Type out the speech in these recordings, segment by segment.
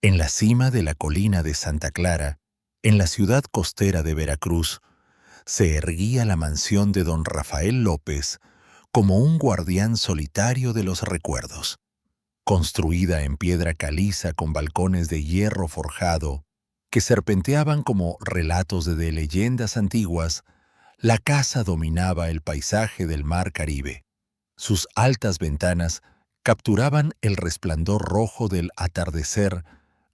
En la cima de la colina de Santa Clara, en la ciudad costera de Veracruz, se erguía la mansión de don Rafael López como un guardián solitario de los recuerdos. Construida en piedra caliza con balcones de hierro forjado, que serpenteaban como relatos de leyendas antiguas, la casa dominaba el paisaje del mar Caribe. Sus altas ventanas capturaban el resplandor rojo del atardecer,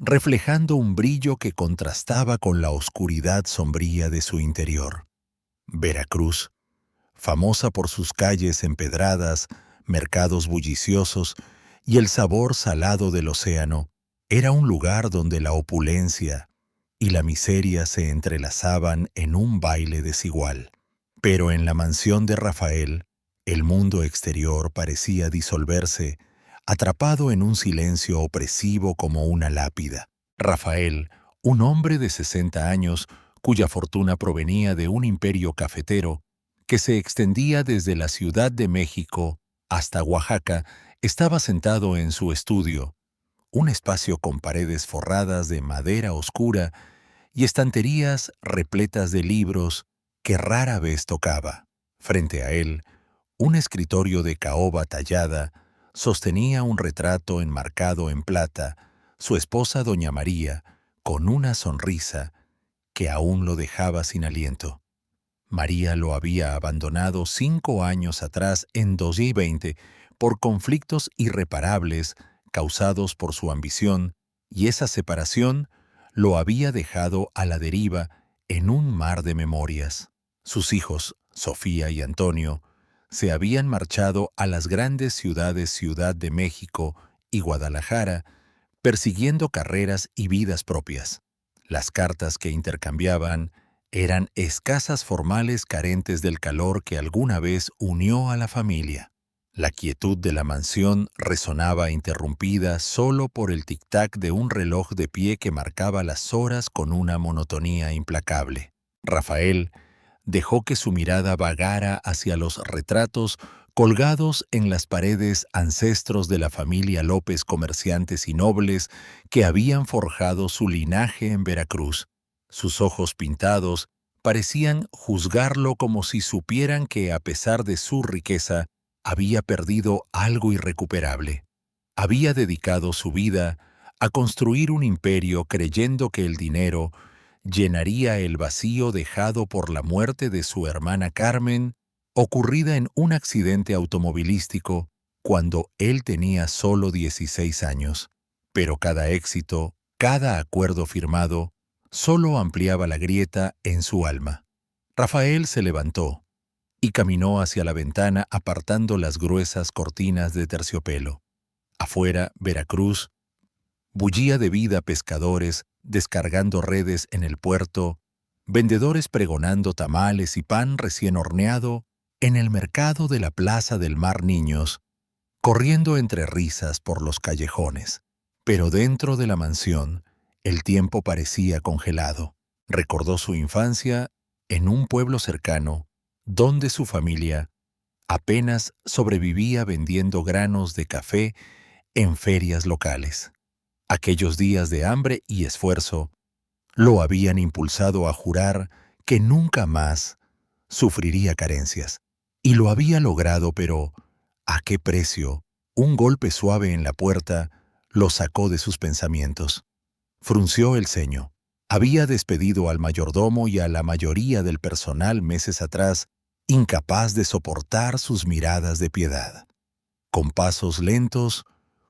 reflejando un brillo que contrastaba con la oscuridad sombría de su interior. Veracruz, famosa por sus calles empedradas, mercados bulliciosos y el sabor salado del océano, era un lugar donde la opulencia y la miseria se entrelazaban en un baile desigual. Pero en la mansión de Rafael, el mundo exterior parecía disolverse, atrapado en un silencio opresivo como una lápida. Rafael, un hombre de 60 años, cuya fortuna provenía de un imperio cafetero, que se extendía desde la Ciudad de México hasta Oaxaca, estaba sentado en su estudio, un espacio con paredes forradas de madera oscura y estanterías repletas de libros que rara vez tocaba. Frente a él, un escritorio de caoba tallada sostenía un retrato enmarcado en plata, su esposa doña María, con una sonrisa que aún lo dejaba sin aliento. María lo había abandonado 5 años atrás en 2020 por conflictos irreparables causados por su ambición, y esa separación lo había dejado a la deriva en un mar de memorias. Sus hijos, Sofía y Antonio, se habían marchado a las grandes ciudades Ciudad de México y Guadalajara, persiguiendo carreras y vidas propias. Las cartas que intercambiaban eran escasas formales carentes del calor que alguna vez unió a la familia. La quietud de la mansión resonaba interrumpida solo por el tic-tac de un reloj de pie que marcaba las horas con una monotonía implacable. Rafael dejó que su mirada vagara hacia los retratos colgados en las paredes ancestros de la familia López, comerciantes y nobles que habían forjado su linaje en Veracruz. Sus ojos pintados parecían juzgarlo como si supieran que, a pesar de su riqueza, había perdido algo irrecuperable. Había dedicado su vida a construir un imperio creyendo que el dinero llenaría el vacío dejado por la muerte de su hermana Carmen, ocurrida en un accidente automovilístico cuando él tenía solo 16 años. Pero cada éxito, cada acuerdo firmado, solo ampliaba la grieta en su alma. Rafael se levantó y caminó hacia la ventana apartando las gruesas cortinas de terciopelo. Afuera, Veracruz bullía de vida, pescadores descargando redes en el puerto, vendedores pregonando tamales y pan recién horneado en el mercado de la Plaza del Mar, niños corriendo entre risas por los callejones. Pero dentro de la mansión, el tiempo parecía congelado. Recordó su infancia en un pueblo cercano, donde su familia apenas sobrevivía vendiendo granos de café en ferias locales. Aquellos días de hambre y esfuerzo lo habían impulsado a jurar que nunca más sufriría carencias. Y lo había logrado, pero ¿a qué precio? Un golpe suave en la puerta lo sacó de sus pensamientos. Frunció el ceño. Había despedido al mayordomo y a la mayoría del personal meses atrás, incapaz de soportar sus miradas de piedad. Con pasos lentos,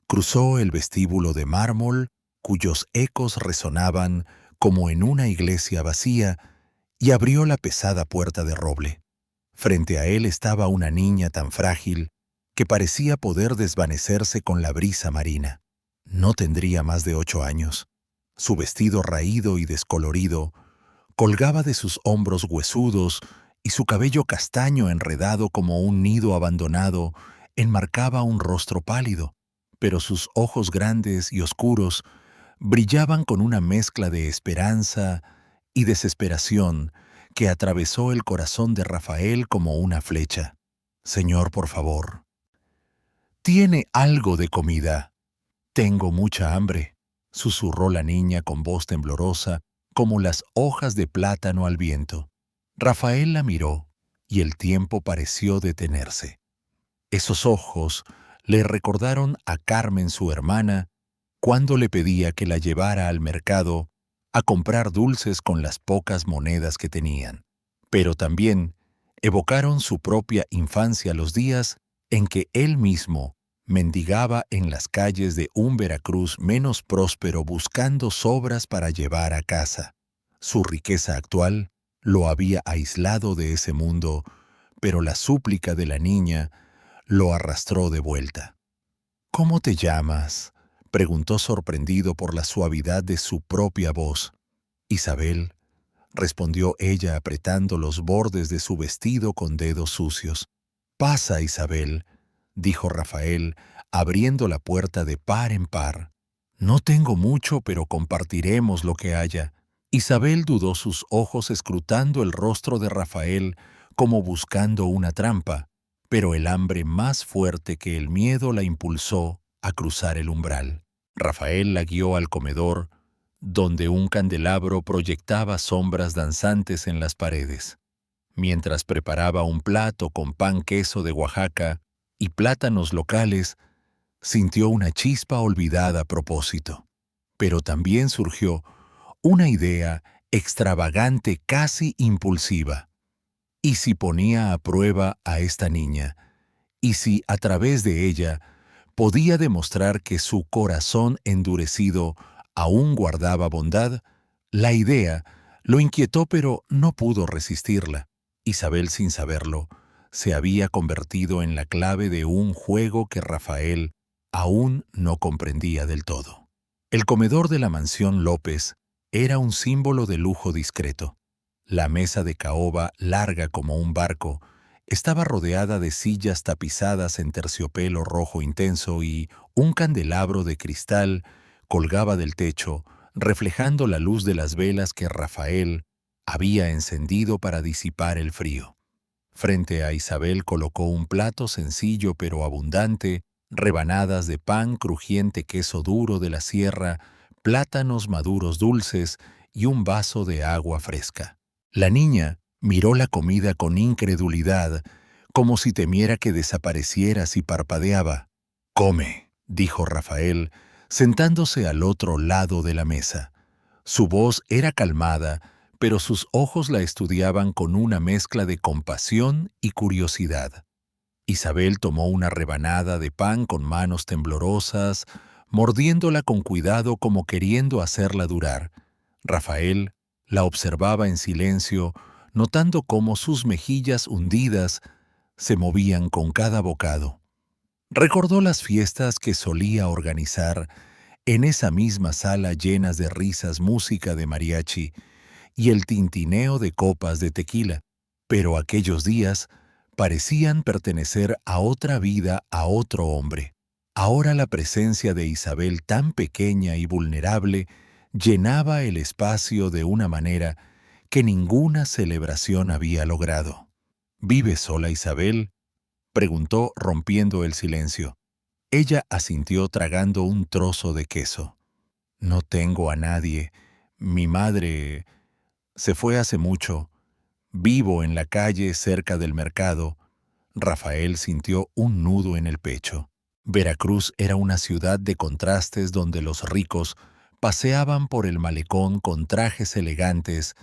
cruzó el vestíbulo de mármol, cuyos ecos resonaban como en una iglesia vacía, y abrió la pesada puerta de roble. Frente a él estaba una niña tan frágil que parecía poder desvanecerse con la brisa marina. No tendría más de 8 años. Su vestido raído y descolorido colgaba de sus hombros huesudos y su cabello castaño enredado como un nido abandonado enmarcaba un rostro pálido, pero sus ojos grandes y oscuros brillaban con una mezcla de esperanza y desesperación que atravesó el corazón de Rafael como una flecha. «Señor, por favor, ¿tiene algo de comida? Tengo mucha hambre». susurró la niña con voz temblorosa, como las hojas de plátano al viento. Rafael la miró, y el tiempo pareció detenerse. Esos ojos le recordaron a Carmen, su hermana, cuando le pedía que la llevara al mercado a comprar dulces con las pocas monedas que tenían. Pero también evocaron su propia infancia, los días en que él mismo mendigaba en las calles de un Veracruz menos próspero buscando sobras para llevar a casa. Su riqueza actual lo había aislado de ese mundo, pero la súplica de la niña lo arrastró de vuelta. «¿Cómo te llamas?», preguntó sorprendido por la suavidad de su propia voz. «Isabel», respondió ella apretando los bordes de su vestido con dedos sucios. «Pasa, Isabel», dijo Rafael, abriendo la puerta de par en par. «No tengo mucho, pero compartiremos lo que haya». Isabel dudó, sus ojos escrutando el rostro de Rafael como buscando una trampa, pero el hambre más fuerte que el miedo la impulsó a cruzar el umbral. Rafael la guió al comedor, donde un candelabro proyectaba sombras danzantes en las paredes. Mientras preparaba un plato con pan queso de Oaxaca y plátanos locales, sintió una chispa olvidada a propósito. Pero también surgió una idea extravagante, casi impulsiva. ¿Y si ponía a prueba a esta niña? ¿Y si a través de ella podía demostrar que su corazón endurecido aún guardaba bondad? La idea lo inquietó, pero no pudo resistirla. Isabel, sin saberlo, se había convertido en la clave de un juego que Rafael aún no comprendía del todo. El comedor de la mansión López era un símbolo de lujo discreto. La mesa de caoba, larga como un barco, estaba rodeada de sillas tapizadas en terciopelo rojo intenso y un candelabro de cristal colgaba del techo, reflejando la luz de las velas que Rafael había encendido para disipar el frío. Frente a Isabel colocó un plato sencillo pero abundante, rebanadas de pan crujiente, queso duro de la sierra, plátanos maduros dulces y un vaso de agua fresca. La niña miró la comida con incredulidad, como si temiera que desapareciera si parpadeaba. «Come», dijo Rafael, sentándose al otro lado de la mesa. Su voz era calmada, pero sus ojos la estudiaban con una mezcla de compasión y curiosidad. Isabel tomó una rebanada de pan con manos temblorosas, mordiéndola con cuidado como queriendo hacerla durar. Rafael la observaba en silencio, notando cómo sus mejillas hundidas se movían con cada bocado. Recordó las fiestas que solía organizar en esa misma sala, llenas de risas, música de mariachi y el tintineo de copas de tequila, pero aquellos días parecían pertenecer a otra vida, a otro hombre. Ahora la presencia de Isabel, tan pequeña y vulnerable, llenaba el espacio de una manera que ninguna celebración había logrado. «¿Vive sola, Isabel?», preguntó, rompiendo el silencio. Ella asintió tragando un trozo de queso. «No tengo a nadie. Mi madre se fue hace mucho. Vivo en la calle cerca del mercado». Rafael sintió un nudo en el pecho. Veracruz era una ciudad de contrastes donde los ricos paseaban por el malecón con trajes elegantes,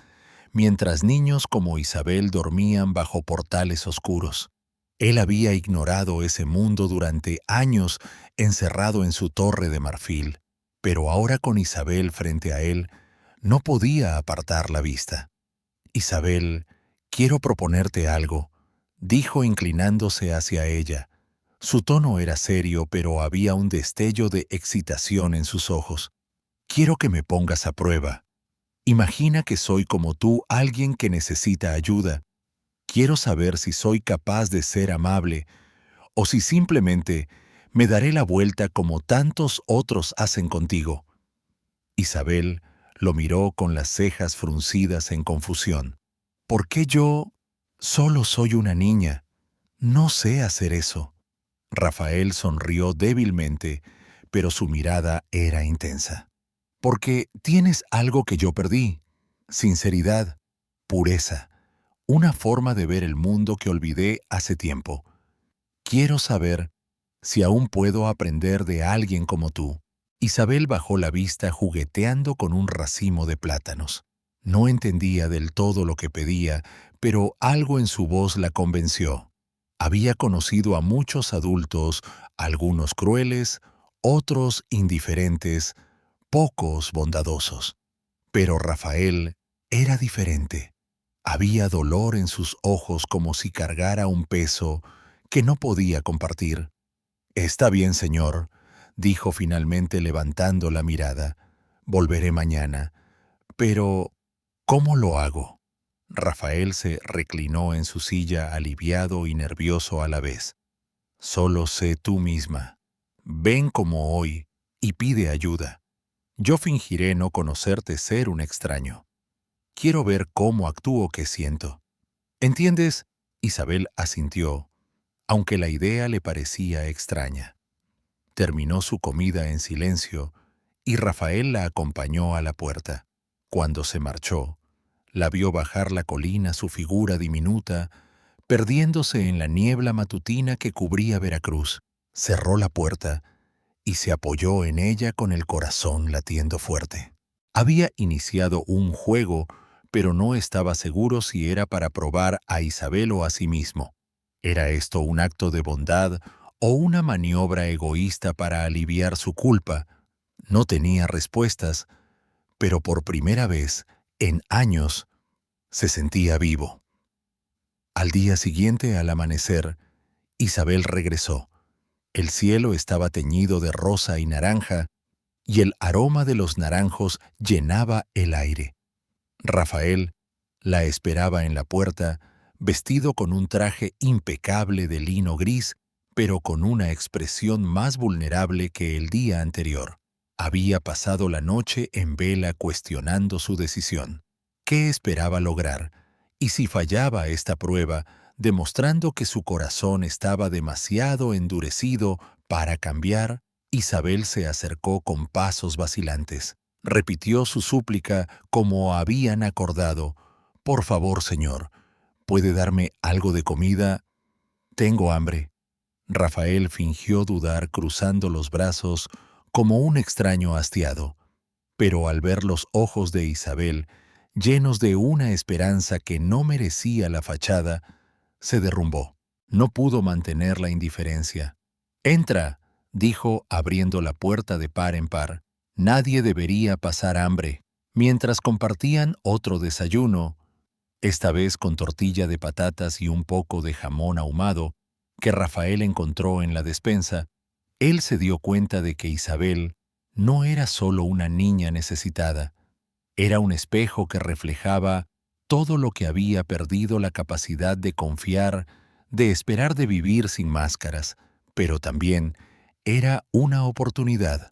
mientras niños como Isabel dormían bajo portales oscuros. Él había ignorado ese mundo durante años, encerrado en su torre de marfil, pero ahora con Isabel frente a él, no podía apartar la vista. «Isabel, quiero proponerte algo», dijo inclinándose hacia ella. Su tono era serio, pero había un destello de excitación en sus ojos. «Quiero que me pongas a prueba. Imagina que soy como tú, alguien que necesita ayuda. Quiero saber si soy capaz de ser amable o si simplemente me daré la vuelta como tantos otros hacen contigo». Isabel lo miró con las cejas fruncidas en confusión. «¿Por qué yo? Solo soy una niña. No sé hacer eso». Rafael sonrió débilmente, pero su mirada era intensa. Porque tienes algo que yo perdí: sinceridad, pureza, una forma de ver el mundo que olvidé hace tiempo. Quiero saber si aún puedo aprender de alguien como tú. Isabel bajó la vista jugueteando con un racimo de plátanos. No entendía del todo lo que pedía, pero algo en su voz la convenció. Había conocido a muchos adultos, algunos crueles, otros indiferentes, pocos bondadosos. Pero Rafael era diferente. Había dolor en sus ojos como si cargara un peso que no podía compartir. «Está bien, señor», dijo finalmente levantando la mirada. «Volveré mañana. Pero, ¿cómo lo hago?». Rafael se reclinó en su silla aliviado y nervioso a la vez. «Solo sé tú misma. Ven como hoy y pide ayuda. Yo fingiré no conocerte ser un extraño. Quiero ver cómo actúo, qué siento». «¿Entiendes?». Isabel asintió, aunque la idea le parecía extraña. Terminó su comida en silencio y Rafael la acompañó a la puerta. Cuando se marchó, la vio bajar la colina su figura diminuta, perdiéndose en la niebla matutina que cubría Veracruz. Cerró la puerta y se apoyó en ella con el corazón latiendo fuerte. Había iniciado un juego, pero no estaba seguro si era para probar a Isabel o a sí mismo. ¿Era esto un acto de bondad o una maniobra egoísta para aliviar su culpa? No tenía respuestas, pero por primera vez, en años, se sentía vivo. Al día siguiente, al amanecer, Isabel regresó. El cielo estaba teñido de rosa y naranja, y el aroma de los naranjos llenaba el aire. Rafael la esperaba en la puerta, vestido con un traje impecable de lino gris, pero con una expresión más vulnerable que el día anterior. Había pasado la noche en vela cuestionando su decisión. ¿Qué esperaba lograr? Y si fallaba esta prueba, demostrando que su corazón estaba demasiado endurecido para cambiar, Isabel se acercó con pasos vacilantes. Repitió su súplica como habían acordado. «Por favor, señor, ¿puede darme algo de comida? Tengo hambre». Rafael fingió dudar cruzando los brazos como un extraño hastiado. Pero al ver los ojos de Isabel, llenos de una esperanza que no merecía la fachada, se derrumbó. No pudo mantener la indiferencia. «Entra», dijo abriendo la puerta de par en par. Nadie debería pasar hambre. Mientras compartían otro desayuno, esta vez con tortilla de patatas y un poco de jamón ahumado, que Rafael encontró en la despensa, él se dio cuenta de que Isabel no era solo una niña necesitada, era un espejo que reflejaba todo lo que había perdido la capacidad de confiar, de esperar, de vivir sin máscaras, pero también era una oportunidad.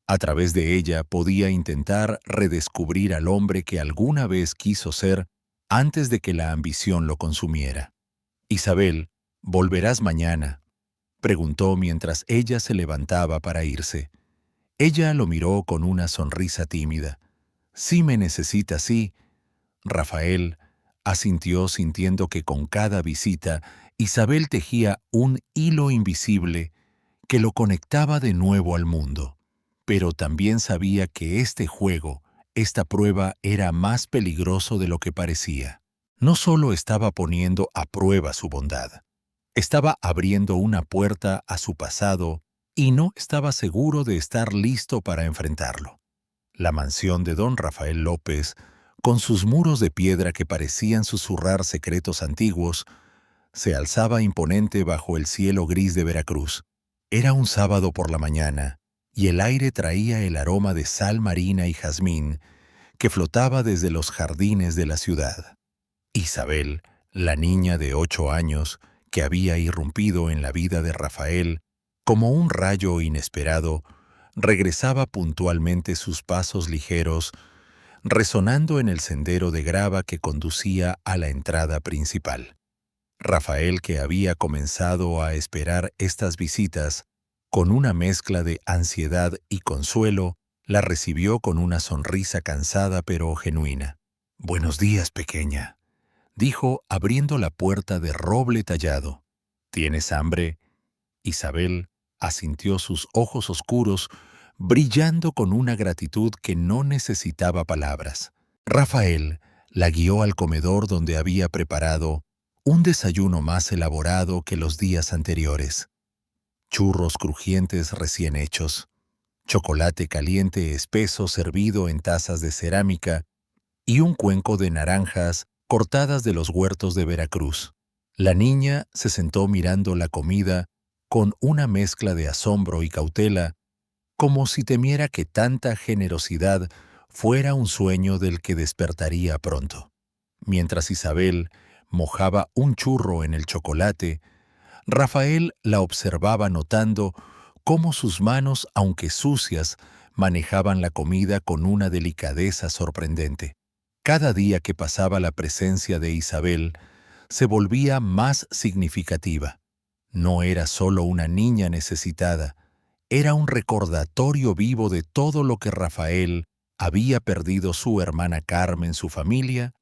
A través de ella podía intentar redescubrir al hombre que alguna vez quiso ser antes de que la ambición lo consumiera. «Isabel, ¿volverás mañana?», preguntó mientras ella se levantaba para irse. Ella lo miró con una sonrisa tímida. «Si me necesitas, sí». Rafael asintió sintiendo que con cada visita Isabel tejía un hilo invisible que lo conectaba de nuevo al mundo. Pero también sabía que este juego, esta prueba, era más peligroso de lo que parecía. No solo estaba poniendo a prueba su bondad, estaba abriendo una puerta a su pasado y no estaba seguro de estar listo para enfrentarlo. La mansión de don Rafael López, con sus muros de piedra que parecían susurrar secretos antiguos, se alzaba imponente bajo el cielo gris de Veracruz. Era un sábado por la mañana, y el aire traía el aroma de sal marina y jazmín que flotaba desde los jardines de la ciudad. Isabel, la niña de 8 años, que había irrumpido en la vida de Rafael como un rayo inesperado, regresaba puntualmente sus pasos ligeros, resonando en el sendero de grava que conducía a la entrada principal. Rafael, que había comenzado a esperar estas visitas con una mezcla de ansiedad y consuelo, La recibió con una sonrisa cansada pero genuina. «Buenos días, pequeña», dijo abriendo la puerta de roble tallado. «¿Tienes hambre?» Isabel asintió, sus ojos oscuros brillando con una gratitud que no necesitaba palabras. Rafael la guió al comedor donde había preparado un desayuno más elaborado que los días anteriores. Churros crujientes recién hechos, chocolate caliente espeso servido en tazas de cerámica y un cuenco de naranjas cortadas de los huertos de Veracruz. La niña se sentó mirando la comida con una mezcla de asombro y cautela, como si temiera que tanta generosidad fuera un sueño del que despertaría pronto. Mientras Isabel mojaba un churro en el chocolate, Rafael la observaba notando cómo sus manos, aunque sucias, manejaban la comida con una delicadeza sorprendente. Cada día que pasaba la presencia de Isabel se volvía más significativa. No era solo una niña necesitada, era un recordatorio vivo de todo lo que Rafael había perdido su hermana Carmen, su familia,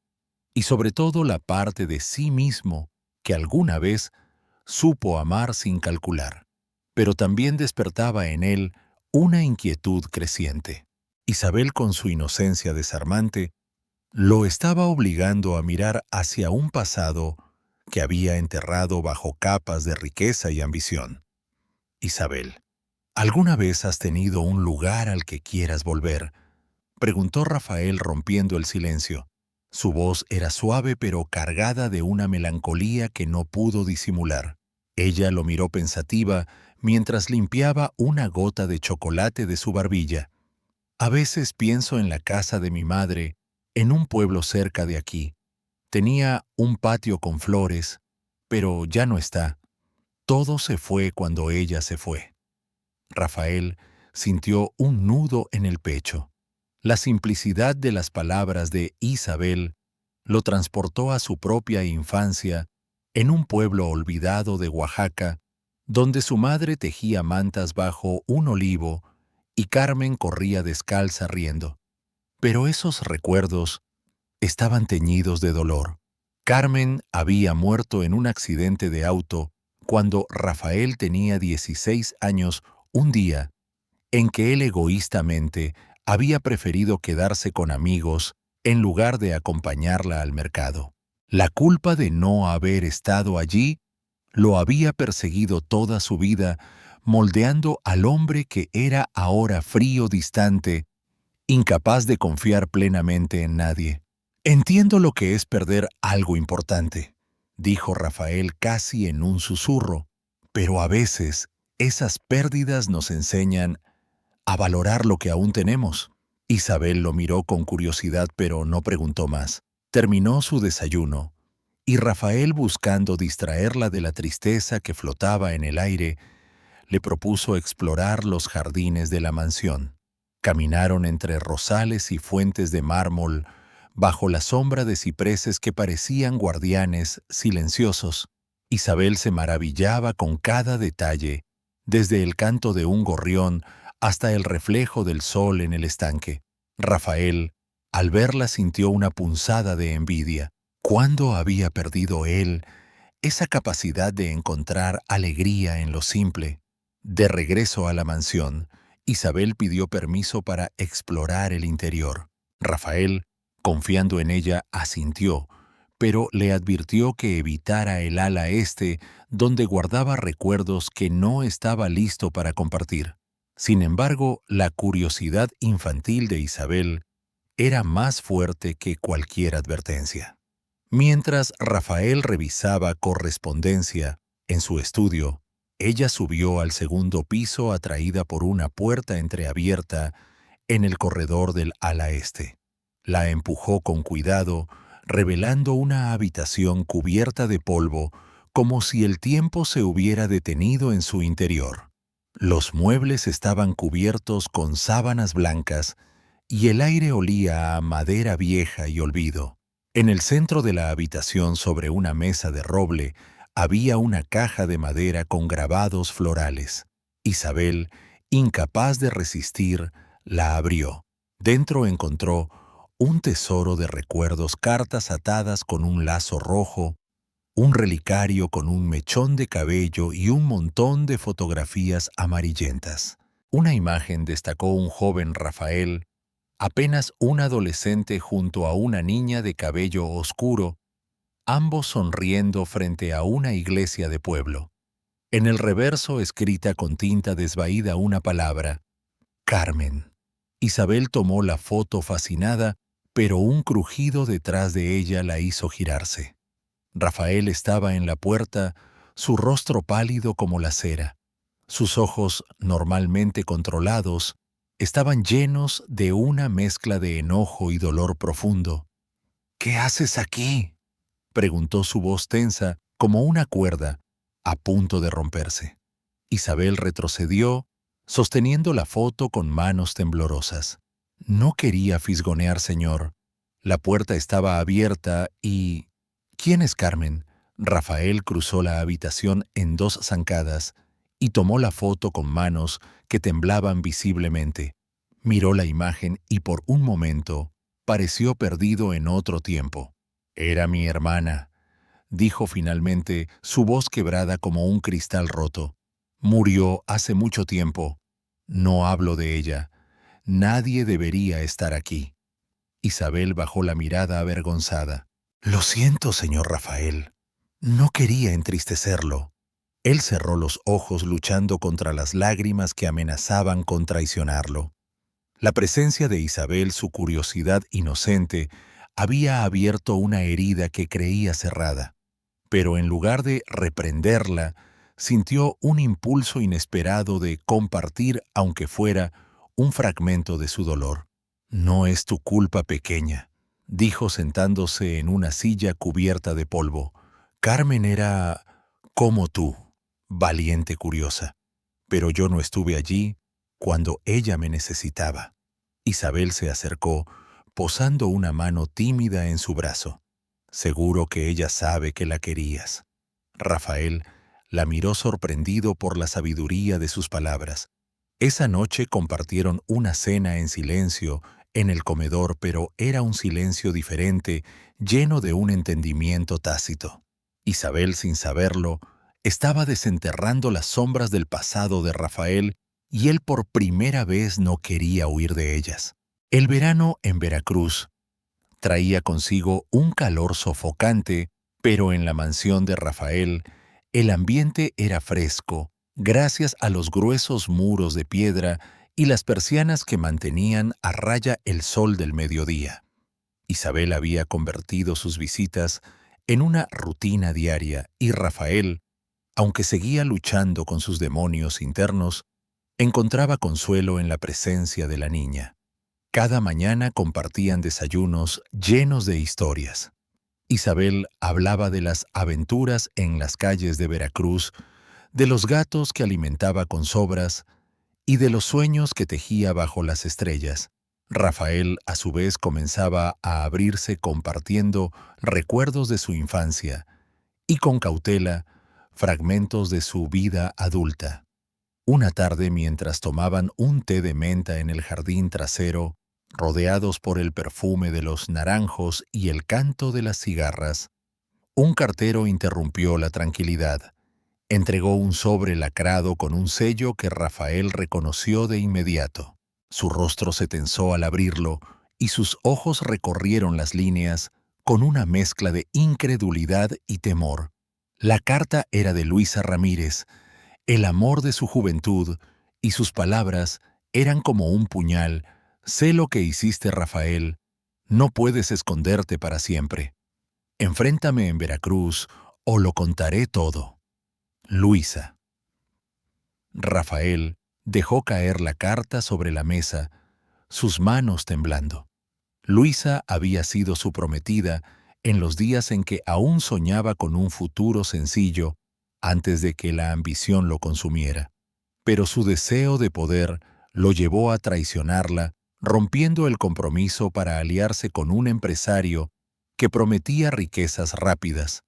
y sobre todo la parte de sí mismo que alguna vez supo amar sin calcular. Pero también despertaba en él una inquietud creciente. Isabel, con su inocencia desarmante, lo estaba obligando a mirar hacia un pasado que había enterrado bajo capas de riqueza y ambición. «Isabel, ¿alguna vez has tenido un lugar al que quieras volver?», preguntó Rafael rompiendo el silencio. Su voz era suave pero cargada de una melancolía que no pudo disimular. Ella lo miró pensativa mientras limpiaba una gota de chocolate de su barbilla. «A veces pienso en la casa de mi madre, en un pueblo cerca de aquí. Tenía un patio con flores, pero ya no está. Todo se fue cuando ella se fue». Rafael sintió un nudo en el pecho. La simplicidad de las palabras de Isabel lo transportó a su propia infancia en un pueblo olvidado de Oaxaca, donde su madre tejía mantas bajo un olivo y Carmen corría descalza riendo. Pero esos recuerdos estaban teñidos de dolor. Carmen había muerto en un accidente de auto cuando Rafael tenía 16 años, un día en que él egoístamente había preferido quedarse con amigos en lugar de acompañarla al mercado. La culpa de no haber estado allí lo había perseguido toda su vida, moldeando al hombre que era ahora frío, distante, incapaz de confiar plenamente en nadie. «Entiendo lo que es perder algo importante», dijo Rafael casi en un susurro, «pero a veces esas pérdidas nos enseñan a valorar lo que aún tenemos». Isabel lo miró con curiosidad pero no preguntó más. Terminó su desayuno, y Rafael, buscando distraerla de la tristeza que flotaba en el aire, le propuso explorar los jardines de la mansión. Caminaron entre rosales y fuentes de mármol, bajo la sombra de cipreses que parecían guardianes silenciosos. Isabel se maravillaba con cada detalle, desde el canto de un gorrión hasta el reflejo del sol en el estanque. Rafael, al verla, sintió una punzada de envidia. ¿Cuándo había perdido él esa capacidad de encontrar alegría en lo simple? De regreso a la mansión, Isabel pidió permiso para explorar el interior. Rafael, confiando en ella, asintió, pero le advirtió que evitara el ala este, donde guardaba recuerdos que no estaba listo para compartir. Sin embargo, la curiosidad infantil de Isabel era más fuerte que cualquier advertencia. Mientras Rafael revisaba correspondencia en su estudio, ella subió al segundo piso atraída por una puerta entreabierta en el corredor del ala este. La empujó con cuidado, revelando una habitación cubierta de polvo, como si el tiempo se hubiera detenido en su interior. Los muebles estaban cubiertos con sábanas blancas y el aire olía a madera vieja y olvido. En el centro de la habitación, sobre una mesa de roble, había una caja de madera con grabados florales. Isabel, incapaz de resistir, La abrió. Dentro encontró un tesoro de recuerdos, cartas atadas con un lazo rojo, un relicario con un mechón de cabello y un montón de fotografías amarillentas. Una imagen destacó un joven Rafael, apenas un adolescente junto a una niña de cabello oscuro, ambos sonriendo frente a una iglesia de pueblo. En el reverso, escrita con tinta desvaída, una palabra: Carmen. Isabel tomó la foto fascinada, pero un crujido detrás de ella la hizo girarse. Rafael estaba en la puerta, su rostro pálido como la cera. Sus ojos, normalmente controlados, estaban llenos de una mezcla de enojo y dolor profundo. «¿Qué haces aquí?», preguntó su voz tensa como una cuerda, a punto de romperse. Isabel retrocedió, sosteniendo la foto con manos temblorosas. «No quería fisgonear, señor. La puerta estaba abierta y...» «¿Quién es Carmen?». Rafael cruzó la habitación en dos zancadas y tomó la foto con manos que temblaban visiblemente. Miró la imagen y por un momento pareció perdido en otro tiempo. «Era mi hermana», dijo finalmente, su voz quebrada como un cristal roto. «Murió hace mucho tiempo. No hablo de ella. Nadie debería estar aquí». Isabel bajó la mirada avergonzada. «Lo siento, señor Rafael. No quería entristecerlo». Él cerró los ojos luchando contra las lágrimas que amenazaban con traicionarlo. La presencia de Isabel, su curiosidad inocente, había abierto una herida que creía cerrada. Pero en lugar de reprenderla, sintió un impulso inesperado de compartir, aunque fuera un fragmento de su dolor. «No es tu culpa, pequeña», dijo sentándose en una silla cubierta de polvo. «Carmen era como tú, valiente, curiosa. Pero yo no estuve allí cuando ella me necesitaba». Isabel se acercó, posando una mano tímida en su brazo. «Seguro que ella sabe que la querías». Rafael la miró sorprendido por la sabiduría de sus palabras. Esa noche compartieron una cena en silencio en el comedor, pero era un silencio diferente, lleno de un entendimiento tácito. Isabel, sin saberlo, estaba desenterrando las sombras del pasado de Rafael y él por primera vez no quería huir de ellas. El verano en Veracruz traía consigo un calor sofocante, pero en la mansión de Rafael el ambiente era fresco, gracias a los gruesos muros de piedra y las persianas que mantenían a raya el sol del mediodía. Isabel había convertido sus visitas en una rutina diaria y Rafael, aunque seguía luchando con sus demonios internos, encontraba consuelo en la presencia de la niña. Cada mañana compartían desayunos llenos de historias. Isabel hablaba de las aventuras en las calles de Veracruz, de los gatos que alimentaba con sobras y de los sueños que tejía bajo las estrellas. Rafael, a su vez, comenzaba a abrirse compartiendo recuerdos de su infancia y, con cautela, fragmentos de su vida adulta. Una tarde, mientras tomaban un té de menta en el jardín trasero, rodeados por el perfume de los naranjos y el canto de las cigarras, un cartero interrumpió la tranquilidad. Entregó un sobre lacrado con un sello que Rafael reconoció de inmediato. Su rostro se tensó al abrirlo y sus ojos recorrieron las líneas con una mezcla de incredulidad y temor. La carta era de Luisa Ramírez, el amor de su juventud, y sus palabras eran como un puñal. «Sé lo que hiciste, Rafael. No puedes esconderte para siempre. Enfréntame en Veracruz o lo contaré todo. Luisa». Rafael dejó caer la carta sobre la mesa, sus manos temblando. Luisa había sido su prometida en los días en que aún soñaba con un futuro sencillo, antes de que la ambición lo consumiera. Pero su deseo de poder lo llevó a traicionarla, rompiendo el compromiso para aliarse con un empresario que prometía riquezas rápidas.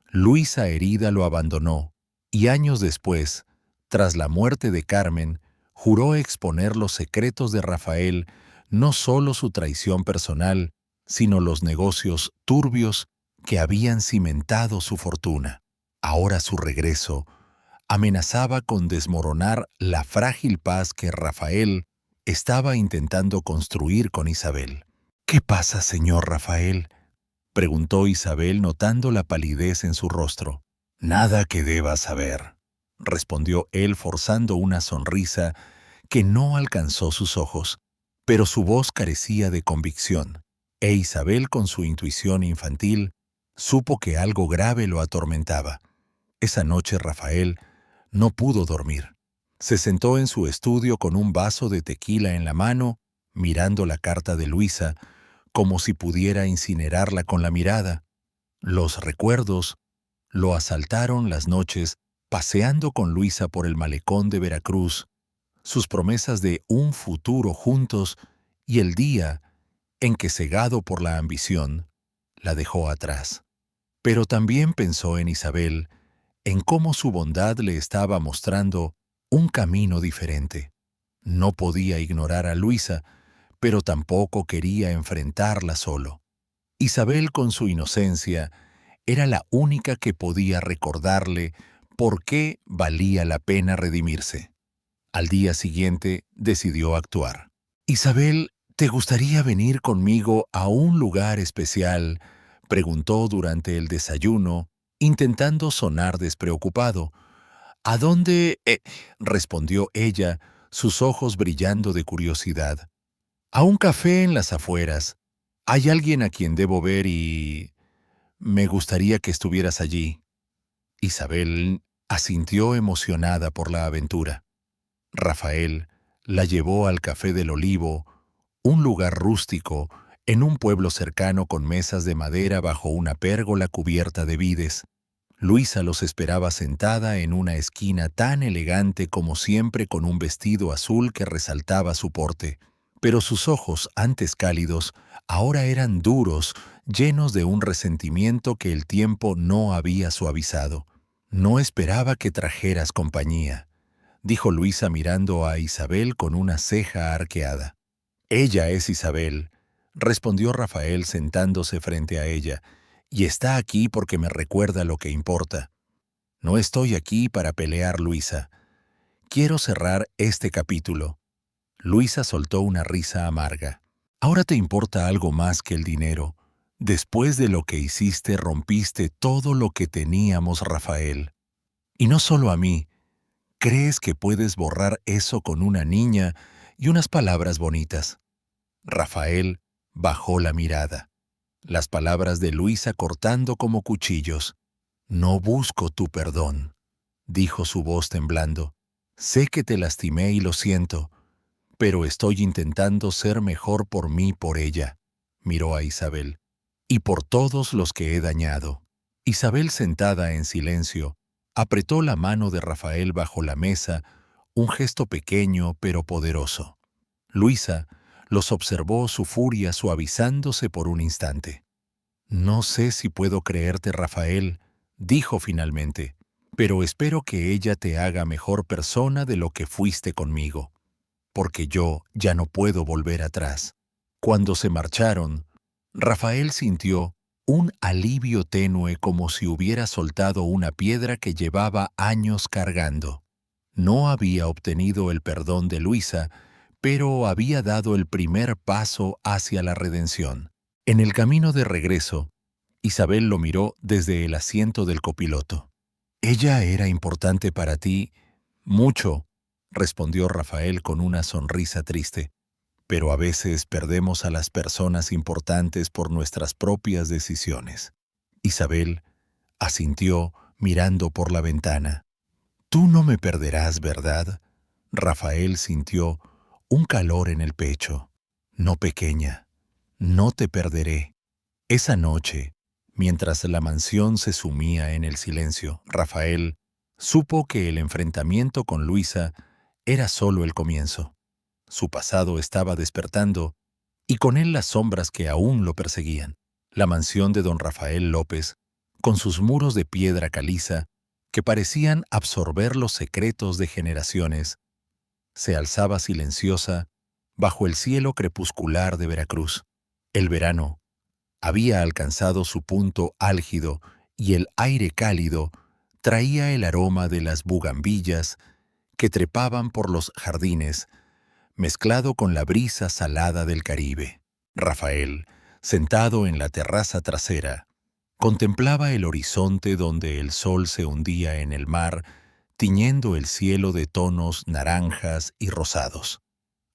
Luisa, herida, lo abandonó, y años después, tras la muerte de Carmen, juró exponer los secretos de Rafael, no solo su traición personal, sino los negocios turbios que habían cimentado su fortuna. Ahora su regreso amenazaba con desmoronar la frágil paz que Rafael estaba intentando construir con Isabel. «¿Qué pasa, señor Rafael?», preguntó Isabel notando la palidez en su rostro. «Nada que debas saber», respondió él forzando una sonrisa que no alcanzó sus ojos, pero su voz carecía de convicción, e Isabel, con su intuición infantil, supo que algo grave lo atormentaba. Esa noche Rafael no pudo dormir. Se sentó en su estudio con un vaso de tequila en la mano, mirando la carta de Luisa, como si pudiera incinerarla con la mirada. Los recuerdos lo asaltaron las noches paseando con Luisa por el malecón de Veracruz, sus promesas de un futuro juntos y el día en que, cegado por la ambición, la dejó atrás. Pero también pensó en Isabel, en cómo su bondad le estaba mostrando un camino diferente. No podía ignorar a Luisa, pero tampoco quería enfrentarla solo. Isabel, con su inocencia, era la única que podía recordarle por qué valía la pena redimirse. Al día siguiente decidió actuar. «Isabel, ¿te gustaría venir conmigo a un lugar especial?», preguntó durante el desayuno, intentando sonar despreocupado. «¿A dónde?» respondió ella, sus ojos brillando de curiosidad. «A un café en las afueras. Hay alguien a quien debo ver y me gustaría que estuvieras allí». Isabel asintió emocionada por la aventura. Rafael la llevó al Café del Olivo, un lugar rústico en un pueblo cercano con mesas de madera bajo una pérgola cubierta de vides. Luisa los esperaba sentada en una esquina tan elegante como siempre, con un vestido azul que resaltaba su porte. Pero sus ojos, antes cálidos, ahora eran duros, llenos de un resentimiento que el tiempo no había suavizado. «No esperaba que trajeras compañía», dijo Luisa mirando a Isabel con una ceja arqueada. «Ella es Isabel», respondió Rafael sentándose frente a ella, «y está aquí porque me recuerda lo que importa. No estoy aquí para pelear, Luisa. Quiero cerrar este capítulo». Luisa soltó una risa amarga. «Ahora te importa algo más que el dinero. Después de lo que hiciste, rompiste todo lo que teníamos, Rafael. Y no solo a mí. ¿Crees que puedes borrar eso con una niña y unas palabras bonitas?» Rafael bajó la mirada. Las palabras de Luisa cortando como cuchillos. «No busco tu perdón», dijo su voz temblando. «Sé que te lastimé y lo siento, pero estoy intentando ser mejor por mí, por ella». Miró a Isabel. «Y por todos los que he dañado». Isabel, sentada en silencio, apretó la mano de Rafael bajo la mesa, un gesto pequeño pero poderoso. Luisa los observó, su furia suavizándose por un instante. «No sé si puedo creerte, Rafael», dijo finalmente, «pero espero que ella te haga mejor persona de lo que fuiste conmigo, porque yo ya no puedo volver atrás». Cuando se marcharon, Rafael sintió un alivio tenue, como si hubiera soltado una piedra que llevaba años cargando. No había obtenido el perdón de Luisa, pero había dado el primer paso hacia la redención. En el camino de regreso, Isabel lo miró desde el asiento del copiloto. «Ella era importante para ti, mucho», respondió Rafael con una sonrisa triste. «Pero a veces perdemos a las personas importantes por nuestras propias decisiones». Isabel asintió mirando por la ventana. «Tú no me perderás, ¿verdad?». Rafael sintió un calor en el pecho. «No, pequeña, no te perderé». Esa noche, mientras la mansión se sumía en el silencio, Rafael supo que el enfrentamiento con Luisa era solo el comienzo. Su pasado estaba despertando, y con él las sombras que aún lo perseguían. La mansión de don Rafael López, con sus muros de piedra caliza, que parecían absorber los secretos de generaciones, se alzaba silenciosa bajo el cielo crepuscular de Veracruz. El verano había alcanzado su punto álgido y el aire cálido traía el aroma de las bugambillas que trepaban por los jardines, mezclado con la brisa salada del Caribe. Rafael, sentado en la terraza trasera, contemplaba el horizonte donde el sol se hundía en el mar, tiñendo el cielo de tonos naranjas y rosados.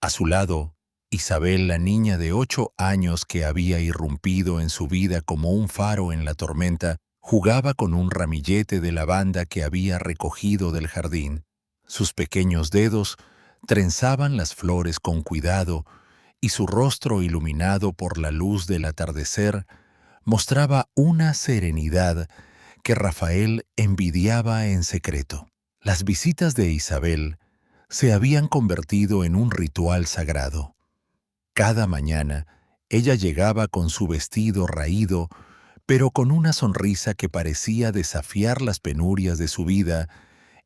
A su lado, Isabel, la niña de 8 años que había irrumpido en su vida como un faro en la tormenta, jugaba con un ramillete de lavanda que había recogido del jardín. Sus pequeños dedos trenzaban las flores con cuidado y su rostro, iluminado por la luz del atardecer, mostraba una serenidad que Rafael envidiaba en secreto. Las visitas de Isabel se habían convertido en un ritual sagrado. Cada mañana ella llegaba con su vestido raído, pero con una sonrisa que parecía desafiar las penurias de su vida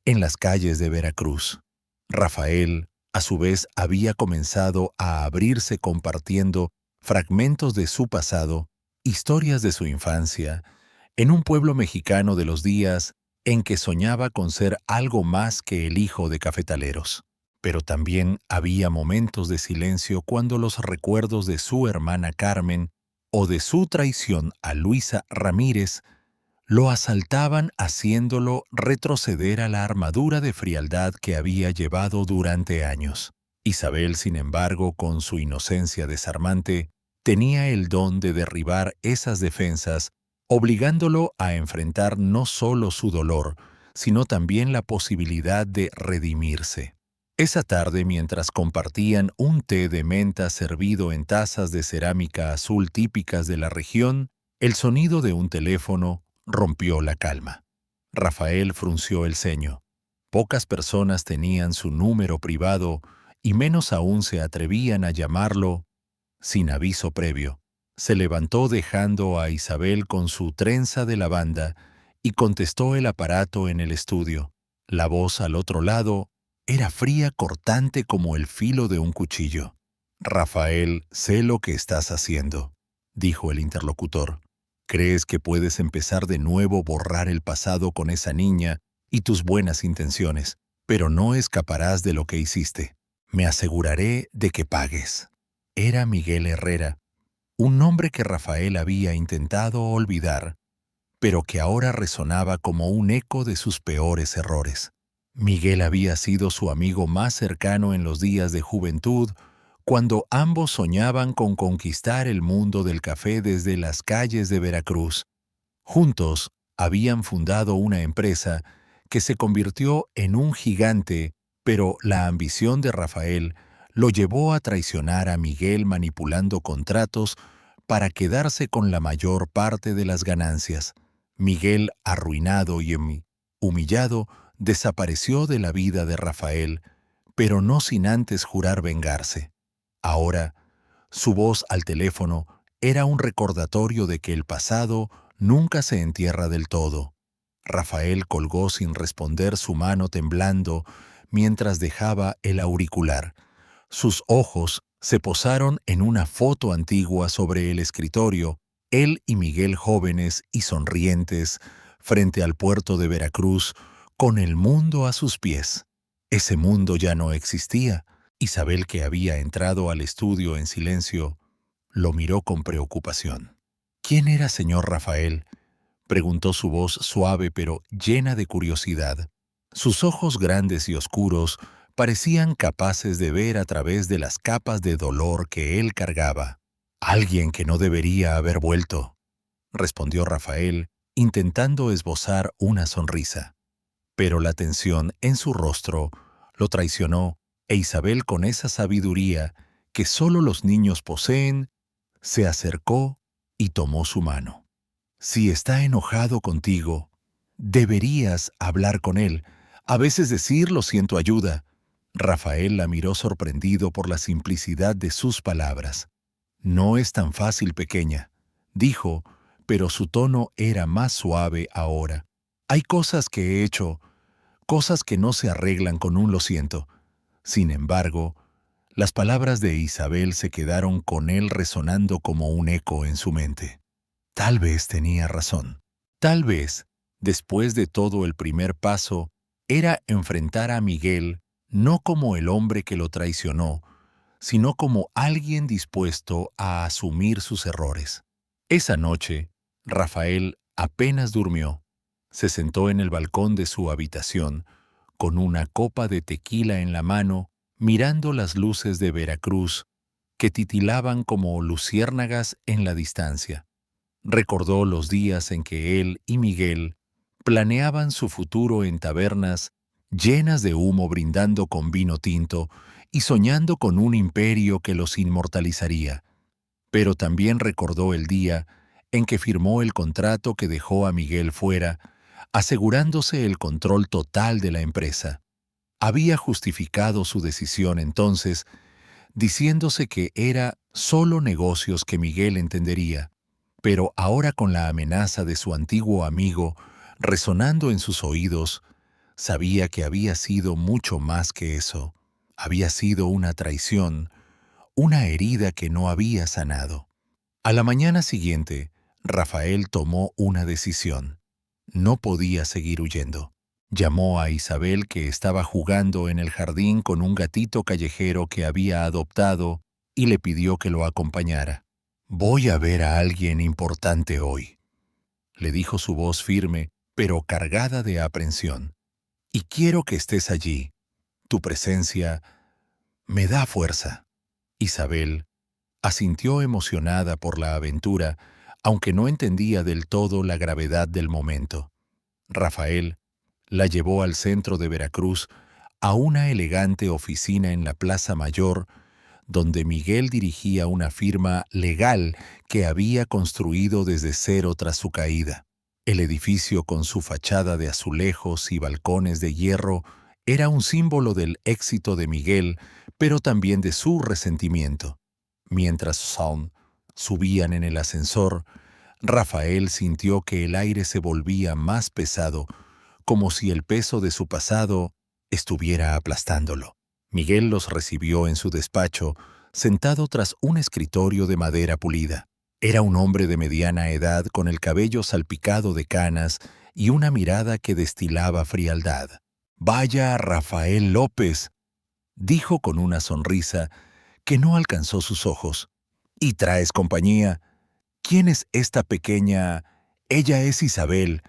en las calles de Veracruz. Rafael, a su vez, había comenzado a abrirse compartiendo fragmentos de su pasado, historias de su infancia, en un pueblo mexicano de los días en que soñaba con ser algo más que el hijo de cafetaleros. Pero también había momentos de silencio cuando los recuerdos de su hermana Carmen o de su traición a Luisa Ramírez lo asaltaban, haciéndolo retroceder a la armadura de frialdad que había llevado durante años. Isabel, sin embargo, con su inocencia desarmante, tenía el don de derribar esas defensas, obligándolo a enfrentar no solo su dolor, sino también la posibilidad de redimirse. Esa tarde, mientras compartían un té de menta servido en tazas de cerámica azul típicas de la región, el sonido de un teléfono rompió la calma. Rafael frunció el ceño. Pocas personas tenían su número privado y menos aún se atrevían a llamarlo sin aviso previo. Se levantó dejando a Isabel con su trenza de lavanda y contestó el aparato en el estudio. La voz al otro lado era fría, cortante como el filo de un cuchillo. «Rafael, sé lo que estás haciendo», dijo el interlocutor. «Crees que puedes empezar de nuevo, borrar el pasado con esa niña y tus buenas intenciones, pero no escaparás de lo que hiciste. Me aseguraré de que pagues». Era Miguel Herrera, un nombre que Rafael había intentado olvidar, pero que ahora resonaba como un eco de sus peores errores. Miguel había sido su amigo más cercano en los días de juventud, cuando ambos soñaban con conquistar el mundo del café desde las calles de Veracruz. Juntos habían fundado una empresa que se convirtió en un gigante, pero la ambición de Rafael lo llevó a traicionar a Miguel manipulando contratos para quedarse con la mayor parte de las ganancias. Miguel, arruinado y humillado, desapareció de la vida de Rafael, pero no sin antes jurar vengarse. Ahora, su voz al teléfono era un recordatorio de que el pasado nunca se entierra del todo. Rafael colgó sin responder, su mano temblando mientras dejaba el auricular. Sus ojos se posaron en una foto antigua sobre el escritorio, él y Miguel jóvenes y sonrientes, frente al puerto de Veracruz, con el mundo a sus pies. Ese mundo ya no existía. Isabel, que había entrado al estudio en silencio, lo miró con preocupación. «¿Quién era señor Rafael?», preguntó su voz suave pero llena de curiosidad. Sus ojos grandes y oscuros parecían capaces de ver a través de las capas de dolor que él cargaba. «Alguien que no debería haber vuelto», respondió Rafael, intentando esbozar una sonrisa. Pero la tensión en su rostro lo traicionó, e Isabel, con esa sabiduría que solo los niños poseen, se acercó y tomó su mano. «Si está enojado contigo, deberías hablar con él, a veces decir lo siento ayuda». Rafael la miró sorprendido por la simplicidad de sus palabras. «No es tan fácil, pequeña», dijo, pero su tono era más suave ahora. «Hay cosas que he hecho, cosas que no se arreglan con un lo siento. Sin embargo, las palabras de Isabel se quedaron con él resonando como un eco en su mente. Tal vez tenía razón. Tal vez, después de todo, el primer paso era enfrentar a Miguel no como el hombre que lo traicionó, sino como alguien dispuesto a asumir sus errores. Esa noche, Rafael apenas durmió. Se sentó en el balcón de su habitación, con una copa de tequila en la mano, mirando las luces de Veracruz que titilaban como luciérnagas en la distancia. Recordó los días en que él y Miguel planeaban su futuro en tabernas llenas de humo, brindando con vino tinto y soñando con un imperio que los inmortalizaría. Pero también recordó el día en que firmó el contrato que dejó a Miguel fuera, asegurándose el control total de la empresa. Había justificado su decisión entonces, diciéndose que era solo negocios que Miguel entendería, pero ahora, con la amenaza de su antiguo amigo resonando en sus oídos, sabía que había sido mucho más que eso. Había sido una traición, una herida que no había sanado. A la mañana siguiente, Rafael tomó una decisión. No podía seguir huyendo. Llamó a Isabel, que estaba jugando en el jardín con un gatito callejero que había adoptado, y le pidió que lo acompañara. «Voy a ver a alguien importante hoy», le dijo su voz firme, pero cargada de aprensión. «Y quiero que estés allí. Tu presencia me da fuerza». Isabel asintió emocionada por la aventura, aunque no entendía del todo la gravedad del momento. Rafael la llevó al centro de Veracruz, a una elegante oficina en la Plaza Mayor, donde Miguel dirigía una firma legal que había construido desde cero tras su caída. El edificio, con su fachada de azulejos y balcones de hierro, era un símbolo del éxito de Miguel, pero también de su resentimiento. Mientras subían en el ascensor, Rafael sintió que el aire se volvía más pesado, como si el peso de su pasado estuviera aplastándolo. Miguel los recibió en su despacho, sentado tras un escritorio de madera pulida. Era un hombre de mediana edad, con el cabello salpicado de canas y una mirada que destilaba frialdad. «Vaya, Rafael López», dijo con una sonrisa que no alcanzó sus ojos. «¿Y traes compañía? ¿Quién es esta pequeña...?» «Ella es Isabel»,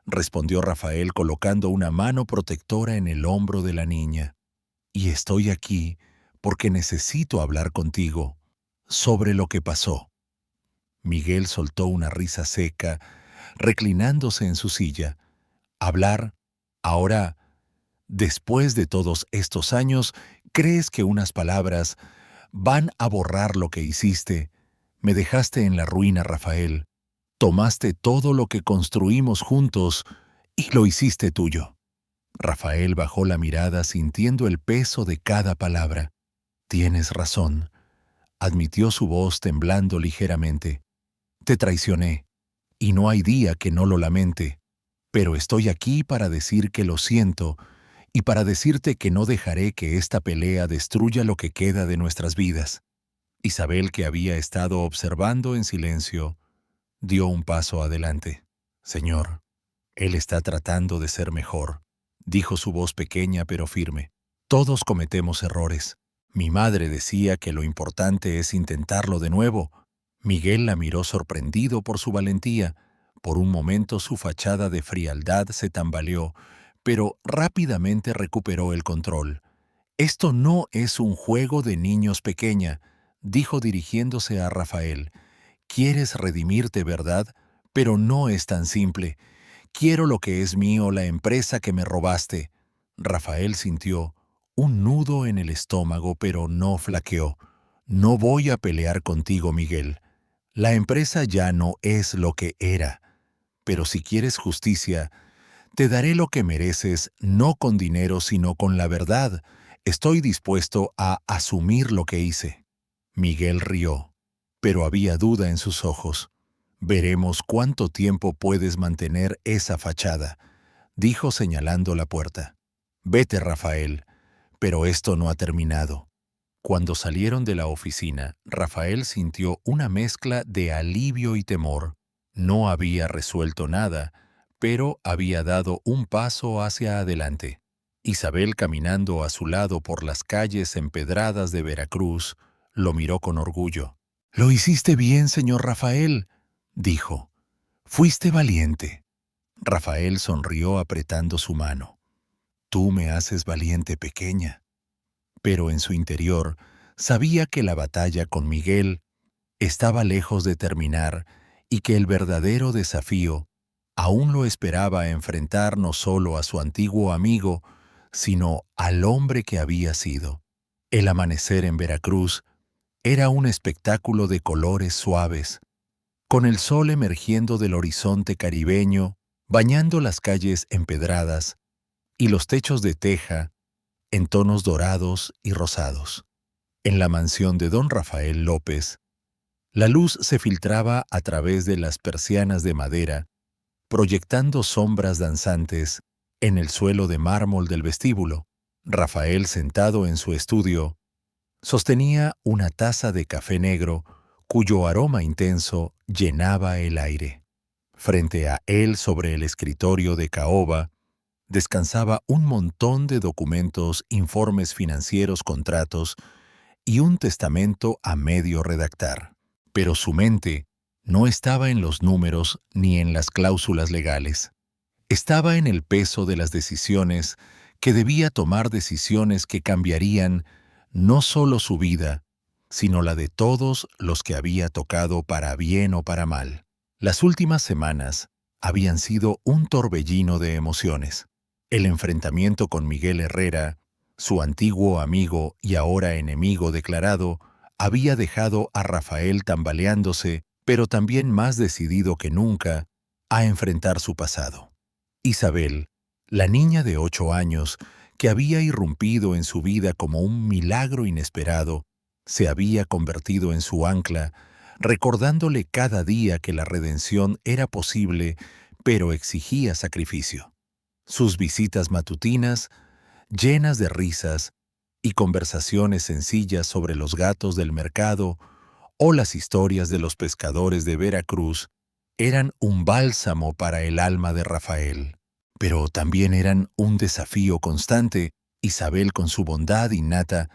respondió Rafael, colocando una mano protectora en el hombro de la niña. «Y estoy aquí porque necesito hablar contigo sobre lo que pasó». Miguel soltó una risa seca, reclinándose en su silla. «¿Hablar? Ahora, después de todos estos años, crees que unas palabras van a borrar lo que hiciste? Me dejaste en la ruina, Rafael. Tomaste todo lo que construimos juntos y lo hiciste tuyo». Rafael bajó la mirada, sintiendo el peso de cada palabra. «Tienes razón», admitió, su voz temblando ligeramente. «Te traicioné, y no hay día que no lo lamente, pero estoy aquí para decir que lo siento y para decirte que no dejaré que esta pelea destruya lo que queda de nuestras vidas». Isabel, que había estado observando en silencio, dio un paso adelante. «Señor, él está tratando de ser mejor», dijo su voz pequeña pero firme. «Todos cometemos errores. Mi madre decía que lo importante es intentarlo de nuevo». Miguel la miró sorprendido por su valentía. Por un momento su fachada de frialdad se tambaleó, pero rápidamente recuperó el control. «Esto no es un juego de niños pequeña», dijo dirigiéndose a Rafael. «Quieres redimirte, ¿verdad? Pero no es tan simple. Quiero lo que es mío, la empresa que me robaste». Rafael sintió un nudo en el estómago, pero no flaqueó. «No voy a pelear contigo, Miguel. La empresa ya no es lo que era. Pero si quieres justicia, te daré lo que mereces, no con dinero, sino con la verdad. Estoy dispuesto a asumir lo que hice». Miguel rió, pero había duda en sus ojos. «Veremos cuánto tiempo puedes mantener esa fachada», dijo señalando la puerta. «Vete, Rafael, Pero esto no ha terminado. Cuando salieron de la oficina, Rafael sintió una mezcla de alivio y temor. No había resuelto nada, pero había dado un paso hacia adelante. Isabel, caminando a su lado por las calles empedradas de Veracruz, lo miró con orgullo. «Lo hiciste bien, señor Rafael», dijo. «Fuiste valiente». Rafael sonrió apretando su mano. «Tú me haces valiente, pequeña». Pero en su interior sabía que la batalla con Miguel estaba lejos de terminar y que el verdadero desafío aún lo esperaba enfrentar no solo a su antiguo amigo, sino al hombre que había sido. El amanecer en Veracruz era un espectáculo de colores suaves, con el sol emergiendo del horizonte caribeño, bañando las calles empedradas y los techos de teja en tonos dorados y rosados. En la mansión de don Rafael López, la luz se filtraba a través de las persianas de madera, proyectando sombras danzantes en el suelo de mármol del vestíbulo. Rafael, sentado en su estudio, sostenía una taza de café negro cuyo aroma intenso llenaba el aire. Frente a él, sobre el escritorio de caoba, descansaba un montón de documentos, informes financieros, contratos y un testamento a medio redactar. Pero su mente no estaba en los números ni en las cláusulas legales. Estaba en el peso de las decisiones, que debía tomar decisiones que cambiarían no solo su vida, sino la de todos los que había tocado, para bien o para mal. Las últimas semanas habían sido un torbellino de emociones. El enfrentamiento con Miguel Herrera, su antiguo amigo y ahora enemigo declarado, había dejado a Rafael tambaleándose, pero también más decidido que nunca a enfrentar su pasado. Isabel, la niña de 8 años, que había irrumpido en su vida como un milagro inesperado, se había convertido en su ancla, recordándole cada día que la redención era posible, pero exigía sacrificio. Sus visitas matutinas, llenas de risas y conversaciones sencillas sobre los gatos del mercado o las historias de los pescadores de Veracruz, eran un bálsamo para el alma de Rafael. Pero también eran un desafío constante. Isabel, con su bondad innata,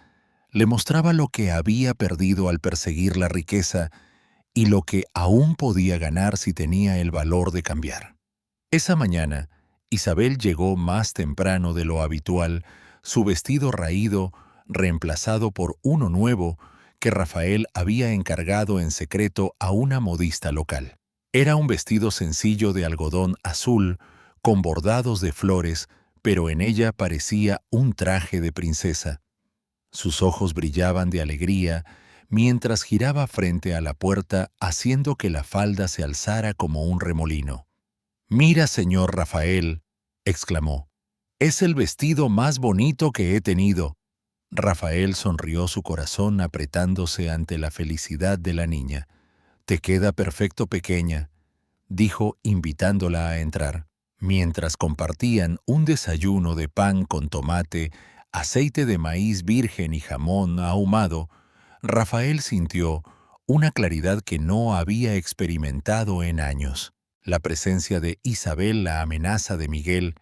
le mostraba lo que había perdido al perseguir la riqueza y lo que aún podía ganar si tenía el valor de cambiar. Esa mañana, Isabel llegó más temprano de lo habitual, su vestido raído reemplazado por uno nuevo que Rafael había encargado en secreto a una modista local. Era un vestido sencillo de algodón azul, con bordados de flores, pero en ella parecía un traje de princesa. Sus ojos brillaban de alegría mientras giraba frente a la puerta, haciendo que la falda se alzara como un remolino. «Mira, señor Rafael», exclamó, «es el vestido más bonito que he tenido». Rafael sonrió, su corazón apretándose ante la felicidad de la niña. «Te queda perfecto, pequeña», dijo, invitándola a entrar. Mientras compartían un desayuno de pan con tomate, aceite de maíz virgen y jamón ahumado, Rafael sintió una claridad que no había experimentado en años. La presencia de Isabel, la amenaza de Miguel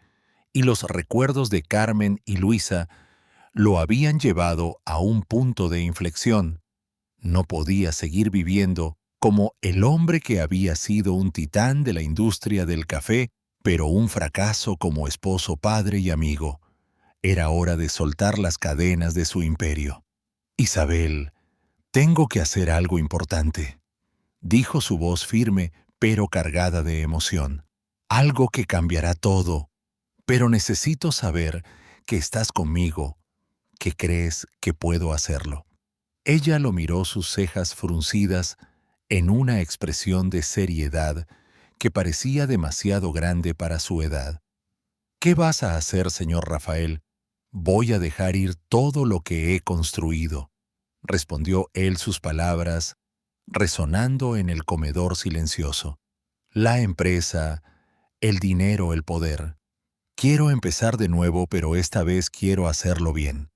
y los recuerdos de Carmen y Luisa lo habían llevado a un punto de inflexión. No podía seguir viviendo como el hombre que había sido un titán de la industria del café, pero un fracaso como esposo, padre y amigo. Era hora de soltar las cadenas de su imperio. «Isabel, tengo que hacer algo importante», dijo su voz firme pero cargada de emoción. «Algo que cambiará todo, pero necesito saber que estás conmigo, que crees que puedo hacerlo». Ella lo miró, sus cejas fruncidas, en una expresión de seriedad que parecía demasiado grande para su edad. «¿Qué vas a hacer, señor Rafael?» «Voy a dejar ir todo lo que he construido», respondió él, sus palabras resonando en el comedor silencioso. «La empresa, el dinero, el poder. Quiero empezar de nuevo, pero esta vez quiero hacerlo bien».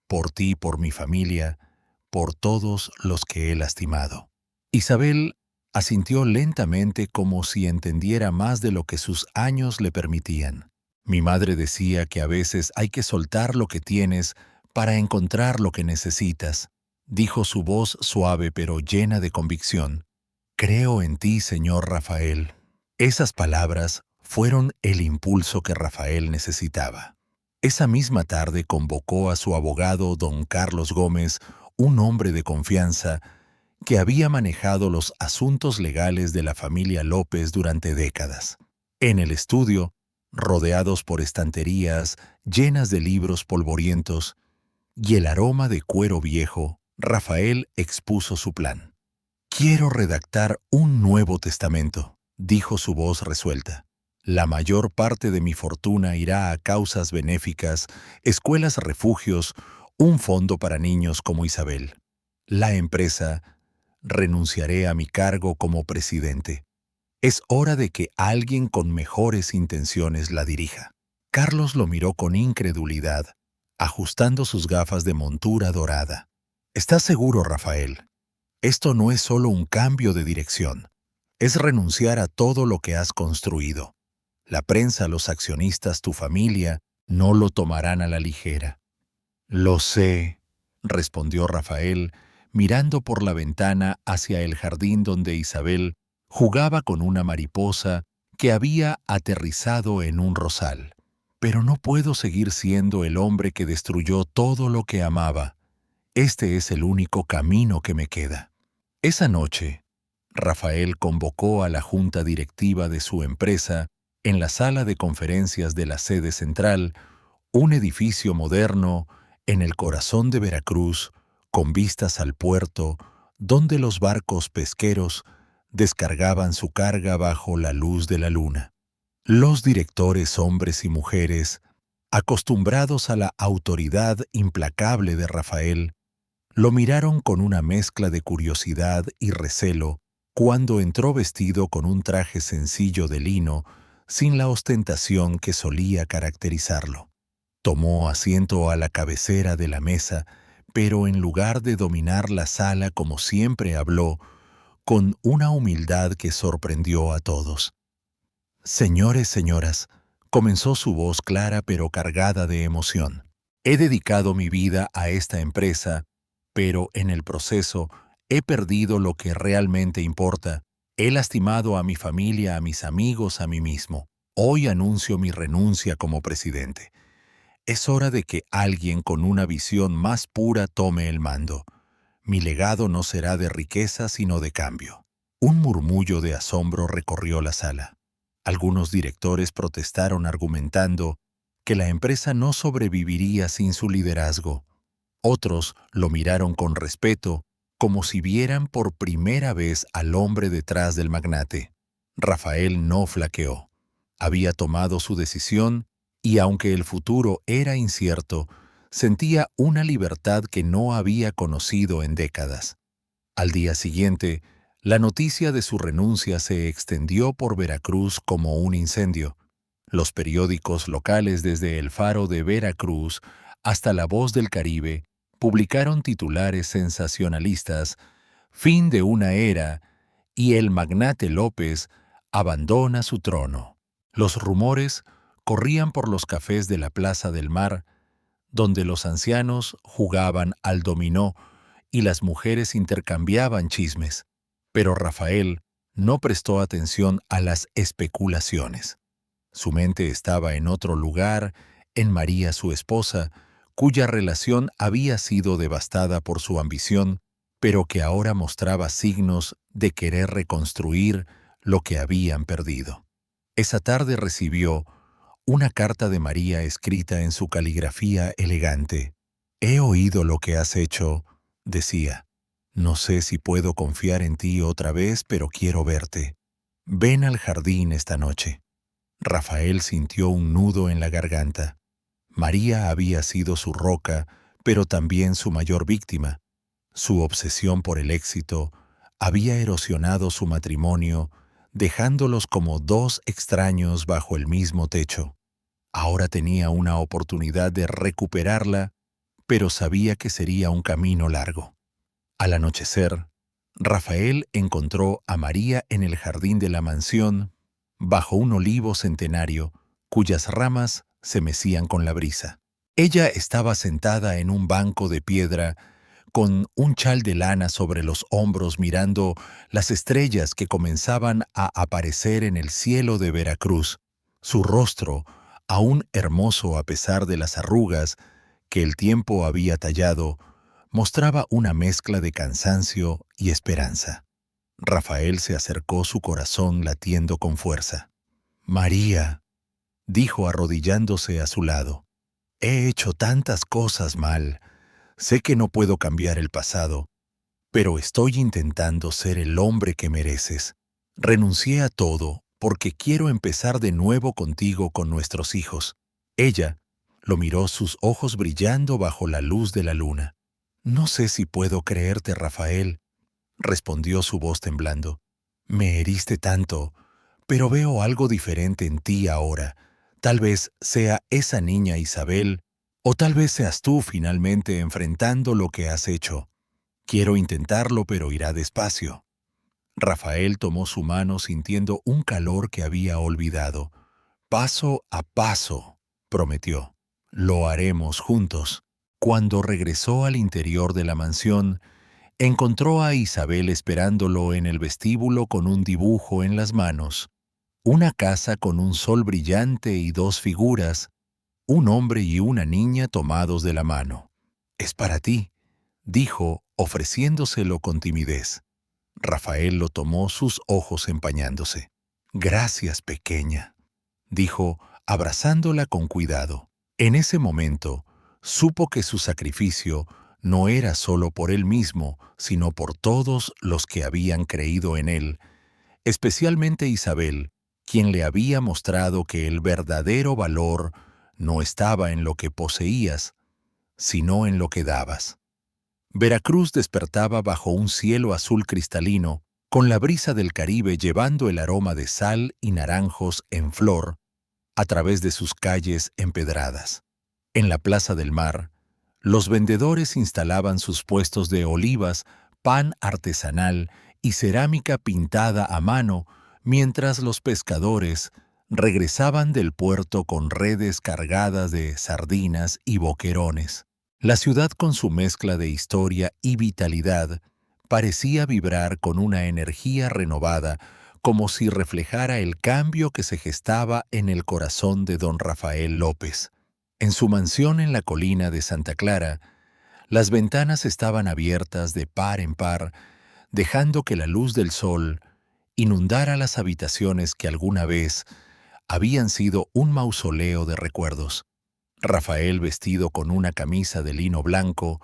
por ti, por mi familia, por todos los que he lastimado. Isabel asintió lentamente como si entendiera más de lo que sus años le permitían. Mi madre decía que a veces hay que soltar lo que tienes para encontrar lo que necesitas, dijo su voz suave pero llena de convicción. Creo en ti, señor Rafael. Esas palabras fueron el impulso que Rafael necesitaba. Esa misma tarde convocó a su abogado, don Carlos Gómez, un hombre de confianza que había manejado los asuntos legales de la familia López durante décadas. En el estudio, rodeados por estanterías llenas de libros polvorientos y el aroma de cuero viejo, Rafael expuso su plan. «Quiero redactar un nuevo testamento», dijo su voz resuelta. «La mayor parte de mi fortuna irá a causas benéficas, escuelas refugios, un fondo para niños como Isabel. La empresa, renunciaré a mi cargo como presidente. Es hora de que alguien con mejores intenciones la dirija». Carlos lo miró con incredulidad, ajustando sus gafas de montura dorada. «¿Estás seguro, Rafael? Esto no es solo un cambio de dirección. Es renunciar a todo lo que has construido. La prensa, los accionistas, tu familia, no lo tomarán a la ligera». «Lo sé», respondió Rafael, mirando por la ventana hacia el jardín donde Isabel jugaba con una mariposa que había aterrizado en un rosal. «Pero no puedo seguir siendo el hombre que destruyó todo lo que amaba. Este es el único camino que me queda». Esa noche, Rafael convocó a la junta directiva de su empresa en la sala de conferencias de la sede central, un edificio moderno en el corazón de Veracruz, con vistas al puerto, donde los barcos pesqueros descargaban su carga bajo la luz de la luna. Los directores, hombres y mujeres, acostumbrados a la autoridad implacable de Rafael, lo miraron con una mezcla de curiosidad y recelo cuando entró vestido con un traje sencillo de lino, sin la ostentación que solía caracterizarlo. Tomó asiento a la cabecera de la mesa, pero en lugar de dominar la sala como siempre habló, con una humildad que sorprendió a todos. «Señores, señoras», comenzó su voz clara pero cargada de emoción. «He dedicado mi vida a esta empresa, pero en el proceso he perdido lo que realmente importa. He lastimado a mi familia, a mis amigos, a mí mismo. Hoy anuncio mi renuncia como presidente. Es hora de que alguien con una visión más pura tome el mando. Mi legado no será de riqueza, sino de cambio». Un murmullo de asombro recorrió la sala. Algunos directores protestaron argumentando que la empresa no sobreviviría sin su liderazgo. Otros lo miraron con respeto, como si vieran por primera vez al hombre detrás del magnate. Rafael no flaqueó. Había tomado su decisión y, aunque el futuro era incierto, sentía una libertad que no había conocido en décadas. Al día siguiente, la noticia de su renuncia se extendió por Veracruz como un incendio. Los periódicos locales, desde El Faro de Veracruz hasta La Voz del Caribe, publicaron titulares sensacionalistas: «Fin de una era» y «El magnate López abandona su trono». Los rumores corrían por los cafés de la Plaza del Mar, donde los ancianos jugaban al dominó y las mujeres intercambiaban chismes. Pero Rafael no prestó atención a las especulaciones. Su mente estaba en otro lugar, en María, su esposa, cuya relación había sido devastada por su ambición, pero que ahora mostraba signos de querer reconstruir lo que habían perdido. Esa tarde recibió una carta de María escrita en su caligrafía elegante. «He oído lo que has hecho», decía. «No sé si puedo confiar en ti otra vez, pero quiero verte. Ven al jardín esta noche». Rafael sintió un nudo en la garganta. María había sido su roca, pero también su mayor víctima. Su obsesión por el éxito había erosionado su matrimonio, dejándolos como dos extraños bajo el mismo techo. Ahora tenía una oportunidad de recuperarla, pero sabía que sería un camino largo. Al anochecer, Rafael encontró a María en el jardín de la mansión, bajo un olivo centenario, cuyas ramas se mecían con la brisa. Ella estaba sentada en un banco de piedra, con un chal de lana sobre los hombros mirando las estrellas que comenzaban a aparecer en el cielo de Veracruz. Su rostro, aún hermoso a pesar de las arrugas que el tiempo había tallado, mostraba una mezcla de cansancio y esperanza. Rafael se acercó, su corazón latiendo con fuerza. «María», dijo arrodillándose a su lado, «he hecho tantas cosas mal. Sé que no puedo cambiar el pasado, pero estoy intentando ser el hombre que mereces. Renuncié a todo porque quiero empezar de nuevo contigo, con nuestros hijos». Ella lo miró, sus ojos brillando bajo la luz de la luna. «No sé si puedo creerte, Rafael», respondió su voz temblando. «Me heriste tanto, pero veo algo diferente en ti ahora. Tal vez sea esa niña Isabel, o tal vez seas tú finalmente enfrentando lo que has hecho. Quiero intentarlo, pero irá despacio». Rafael tomó su mano sintiendo un calor que había olvidado. «Paso a paso», prometió. «Lo haremos juntos». Cuando regresó al interior de la mansión, encontró a Isabel esperándolo en el vestíbulo con un dibujo en las manos. Una casa con un sol brillante y dos figuras, un hombre y una niña tomados de la mano. «Es para ti», dijo, ofreciéndoselo con timidez. Rafael lo tomó, sus ojos empañándose. «Gracias, pequeña», dijo, abrazándola con cuidado. En ese momento, supo que su sacrificio no era solo por él mismo, sino por todos los que habían creído en él, especialmente Isabel, quien le había mostrado que el verdadero valor no estaba en lo que poseías, sino en lo que dabas. Veracruz despertaba bajo un cielo azul cristalino, con la brisa del Caribe llevando el aroma de sal y naranjos en flor a través de sus calles empedradas. En la Plaza del Mar, los vendedores instalaban sus puestos de olivas, pan artesanal y cerámica pintada a mano, mientras los pescadores regresaban del puerto con redes cargadas de sardinas y boquerones. La ciudad, con su mezcla de historia y vitalidad, parecía vibrar con una energía renovada, como si reflejara el cambio que se gestaba en el corazón de don Rafael López. En su mansión en la colina de Santa Clara, las ventanas estaban abiertas de par en par, dejando que la luz del sol inundara las habitaciones que alguna vez habían sido un mausoleo de recuerdos. Rafael, vestido con una camisa de lino blanco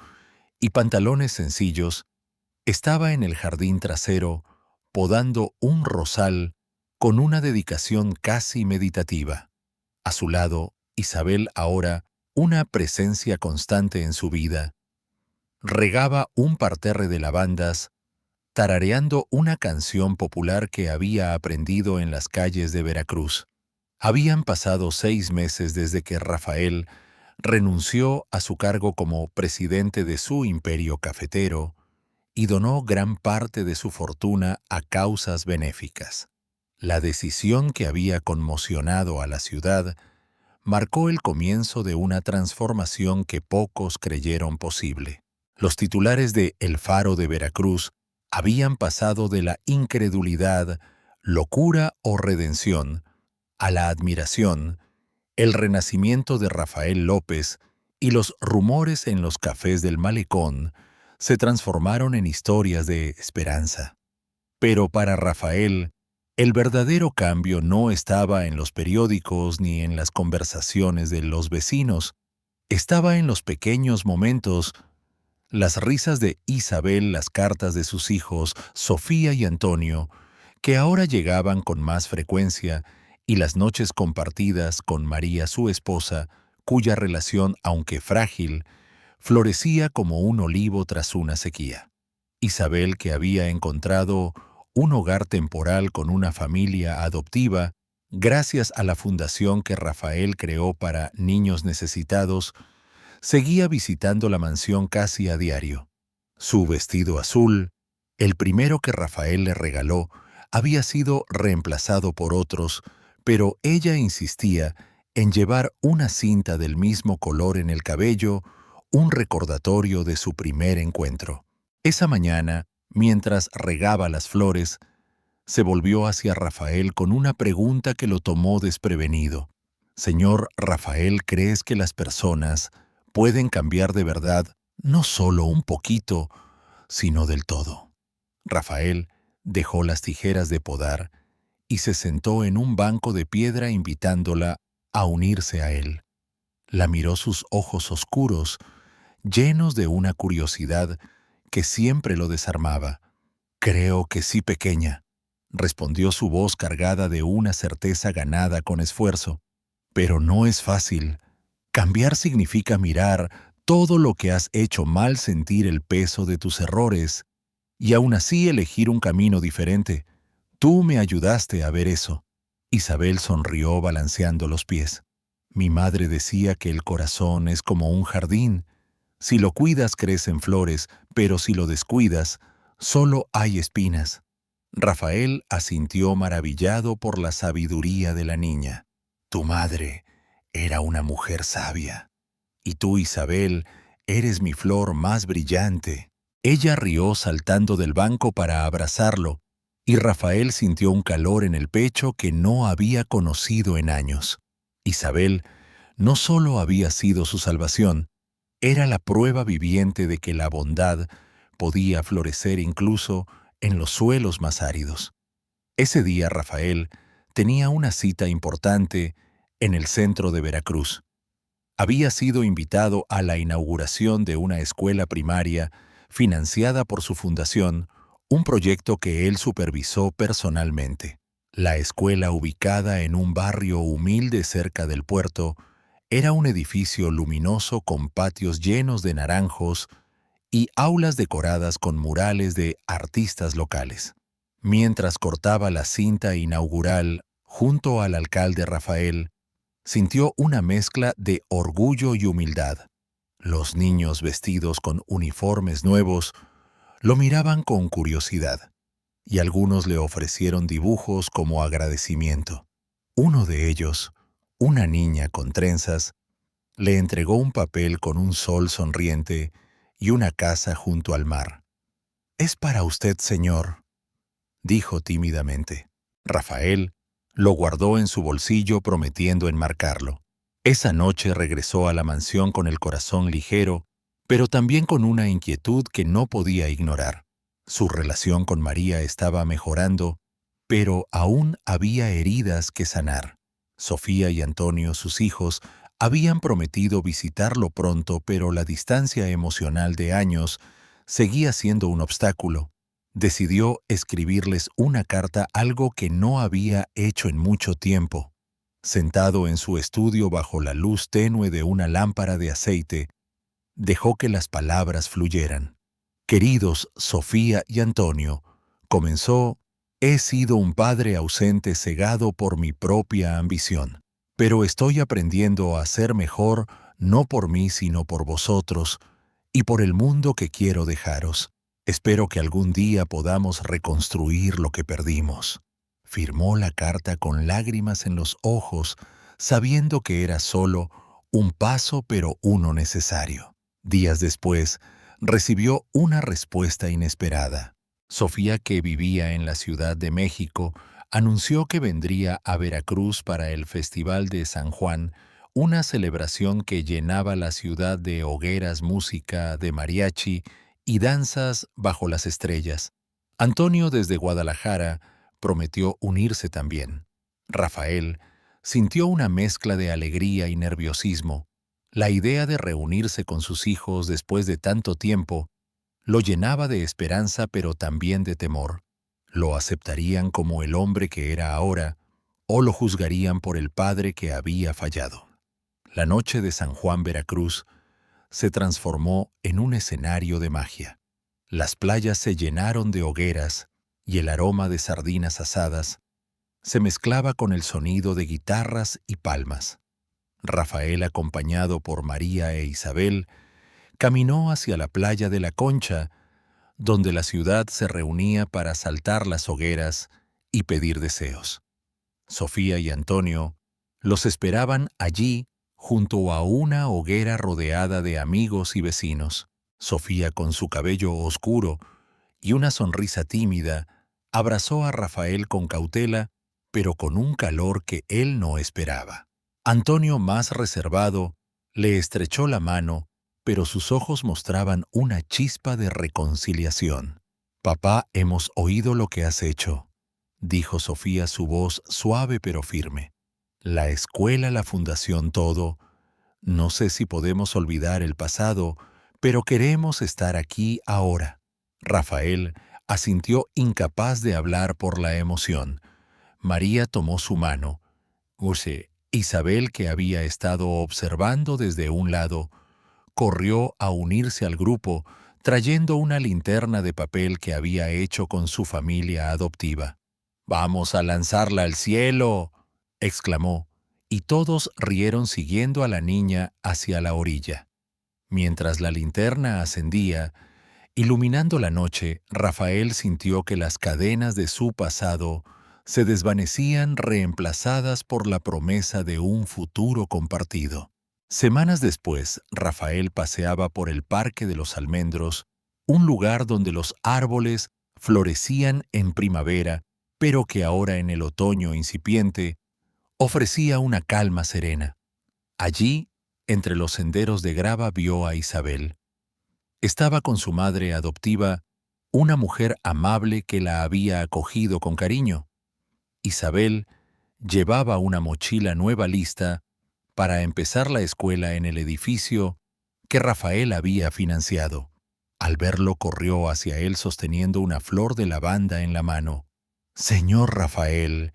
y pantalones sencillos, estaba en el jardín trasero podando un rosal con una dedicación casi meditativa. A su lado, Isabel, ahora una presencia constante en su vida, regaba un parterre de lavandas, tarareando una canción popular que había aprendido en las calles de Veracruz. Habían pasado 6 meses desde que Rafael renunció a su cargo como presidente de su imperio cafetero y donó gran parte de su fortuna a causas benéficas. La decisión, que había conmocionado a la ciudad, marcó el comienzo de una transformación que pocos creyeron posible. Los titulares de El Faro de Veracruz habían pasado de la incredulidad, locura o redención, a la admiración, el renacimiento de Rafael López, y los rumores en los cafés del malecón se transformaron en historias de esperanza. Pero para Rafael, el verdadero cambio no estaba en los periódicos ni en las conversaciones de los vecinos, estaba en los pequeños momentos, las risas de Isabel, las cartas de sus hijos, Sofía y Antonio, que ahora llegaban con más frecuencia, y las noches compartidas con María, su esposa, cuya relación, aunque frágil, florecía como un olivo tras una sequía. Isabel, que había encontrado un hogar temporal con una familia adoptiva, gracias a la fundación que Rafael creó para niños necesitados, seguía visitando la mansión casi a diario. Su vestido azul, el primero que Rafael le regaló, había sido reemplazado por otros, pero ella insistía en llevar una cinta del mismo color en el cabello, un recordatorio de su primer encuentro. Esa mañana, mientras regaba las flores, se volvió hacia Rafael con una pregunta que lo tomó desprevenido. Señor Rafael, ¿crees que las personas pueden cambiar de verdad no solo un poquito, sino del todo? Rafael dejó las tijeras de podar y se sentó en un banco de piedra invitándola a unirse a él. La miró sus ojos oscuros, llenos de una curiosidad que siempre lo desarmaba. «Creo que sí, pequeña», respondió su voz cargada de una certeza ganada con esfuerzo. «Pero no es fácil. Cambiar significa mirar todo lo que has hecho mal, sentir el peso de tus errores y aún así elegir un camino diferente. Tú me ayudaste a ver eso». Isabel sonrió balanceando los pies. «Mi madre decía que el corazón es como un jardín. Si lo cuidas crecen flores, pero si lo descuidas, solo hay espinas». Rafael asintió maravillado por la sabiduría de la niña. «Tu madre era una mujer sabia. Y tú, Isabel, eres mi flor más brillante». Ella rió saltando del banco para abrazarlo, y Rafael sintió un calor en el pecho que no había conocido en años. Isabel no solo había sido su salvación, era la prueba viviente de que la bondad podía florecer incluso en los suelos más áridos. Ese día Rafael tenía una cita importante en el centro de Veracruz. Había sido invitado a la inauguración de una escuela primaria financiada por su fundación, un proyecto que él supervisó personalmente. La escuela, ubicada en un barrio humilde cerca del puerto, era un edificio luminoso con patios llenos de naranjos y aulas decoradas con murales de artistas locales. Mientras cortaba la cinta inaugural junto al alcalde Rafael, sintió una mezcla de orgullo y humildad. Los niños vestidos con uniformes nuevos lo miraban con curiosidad, y algunos le ofrecieron dibujos como agradecimiento. Uno de ellos, una niña con trenzas, le entregó un papel con un sol sonriente y una casa junto al mar. «Es para usted, señor», dijo tímidamente. Rafael lo guardó en su bolsillo prometiendo enmarcarlo. Esa noche regresó a la mansión con el corazón ligero, pero también con una inquietud que no podía ignorar. Su relación con María estaba mejorando, pero aún había heridas que sanar. Sofía y Antonio, sus hijos, habían prometido visitarlo pronto, pero la distancia emocional de años seguía siendo un obstáculo. Decidió escribirles una carta, algo que no había hecho en mucho tiempo. Sentado en su estudio bajo la luz tenue de una lámpara de aceite, dejó que las palabras fluyeran. «Queridos Sofía y Antonio», comenzó, «he sido un padre ausente cegado por mi propia ambición. Pero estoy aprendiendo a ser mejor no por mí sino por vosotros y por el mundo que quiero dejaros. Espero que algún día podamos reconstruir lo que perdimos». Firmó la carta con lágrimas en los ojos, sabiendo que era solo un paso pero uno necesario. Días después, recibió una respuesta inesperada. Sofía, que vivía en la Ciudad de México, anunció que vendría a Veracruz para el Festival de San Juan, una celebración que llenaba la ciudad de hogueras, música de mariachi y danzas bajo las estrellas. Antonio, desde Guadalajara, prometió unirse también. Rafael sintió una mezcla de alegría y nerviosismo. La idea de reunirse con sus hijos después de tanto tiempo lo llenaba de esperanza pero también de temor. ¿Lo aceptarían como el hombre que era ahora o lo juzgarían por el padre que había fallado? La noche de San Juan, Veracruz, se transformó en un escenario de magia. Las playas se llenaron de hogueras y el aroma de sardinas asadas se mezclaba con el sonido de guitarras y palmas. Rafael, acompañado por María e Isabel, caminó hacia la playa de la Concha, donde la ciudad se reunía para saltar las hogueras y pedir deseos. Sofía y Antonio los esperaban allí junto a una hoguera rodeada de amigos y vecinos. Sofía, con su cabello oscuro y una sonrisa tímida, abrazó a Rafael con cautela, pero con un calor que él no esperaba. Antonio, más reservado, le estrechó la mano, pero sus ojos mostraban una chispa de reconciliación. «Papá, hemos oído lo que has hecho», dijo Sofía, su voz suave pero firme. «La escuela, la fundación, todo. No sé si podemos olvidar el pasado, pero queremos estar aquí ahora». Rafael asintió, incapaz de hablar por la emoción. María tomó su mano. Isabel, que había estado observando desde un lado, corrió a unirse al grupo, trayendo una linterna de papel que había hecho con su familia adoptiva. «¡Vamos a lanzarla al cielo!», exclamó, y todos rieron siguiendo a la niña hacia la orilla. Mientras la linterna ascendía, iluminando la noche, Rafael sintió que las cadenas de su pasado se desvanecían, reemplazadas por la promesa de un futuro compartido. Semanas después, Rafael paseaba por el Parque de los Almendros, un lugar donde los árboles florecían en primavera, pero que ahora, en el otoño incipiente, ofrecía una calma serena. Allí, entre los senderos de grava, vio a Isabel. Estaba con su madre adoptiva, una mujer amable que la había acogido con cariño. Isabel llevaba una mochila nueva lista para empezar la escuela en el edificio que Rafael había financiado. Al verlo, corrió hacia él sosteniendo una flor de lavanda en la mano. «Señor Rafael»,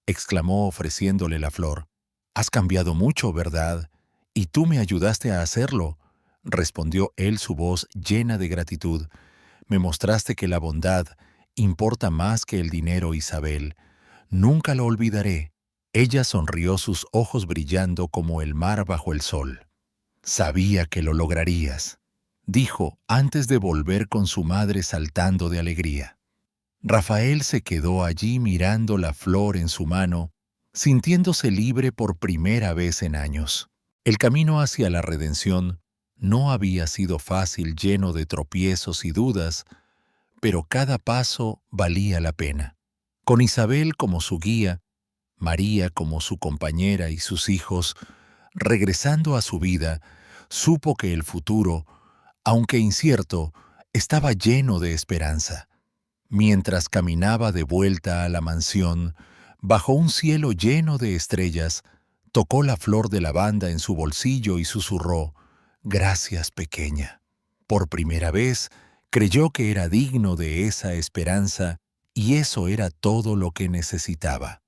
exclamó ofreciéndole la flor, «has cambiado mucho, ¿verdad? Y tú me ayudaste a hacerlo», respondió él, su voz llena de gratitud. «Me mostraste que la bondad importa más que el dinero, Isabel. Nunca lo olvidaré». Ella sonrió, sus ojos brillando como el mar bajo el sol. «Sabía que lo lograrías», dijo antes de volver con su madre saltando de alegría. Rafael se quedó allí mirando la flor en su mano, sintiéndose libre por primera vez en años. El camino hacia la redención no había sido fácil, lleno de tropiezos y dudas, pero cada paso valía la pena. Con Isabel como su guía, María como su compañera y sus hijos, regresando a su vida, supo que el futuro, aunque incierto, estaba lleno de esperanza. Mientras caminaba de vuelta a la mansión, bajo un cielo lleno de estrellas, tocó la flor de lavanda en su bolsillo y susurró: «Gracias, pequeña». Por primera vez, creyó que era digno de esa esperanza, y eso era todo lo que necesitaba.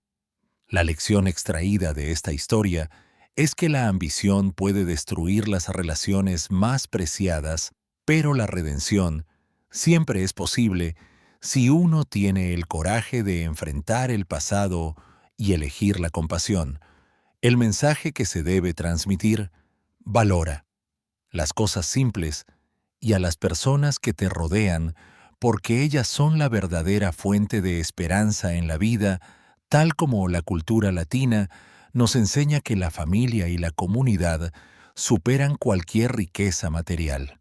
La lección extraída de esta historia es que la ambición puede destruir las relaciones más preciadas, pero la redención siempre es posible si uno tiene el coraje de enfrentar el pasado y elegir la compasión. El mensaje que se debe transmitir: valora las cosas simples y a las personas que te rodean, porque ellas son la verdadera fuente de esperanza en la vida, tal como la cultura latina nos enseña que la familia y la comunidad superan cualquier riqueza material.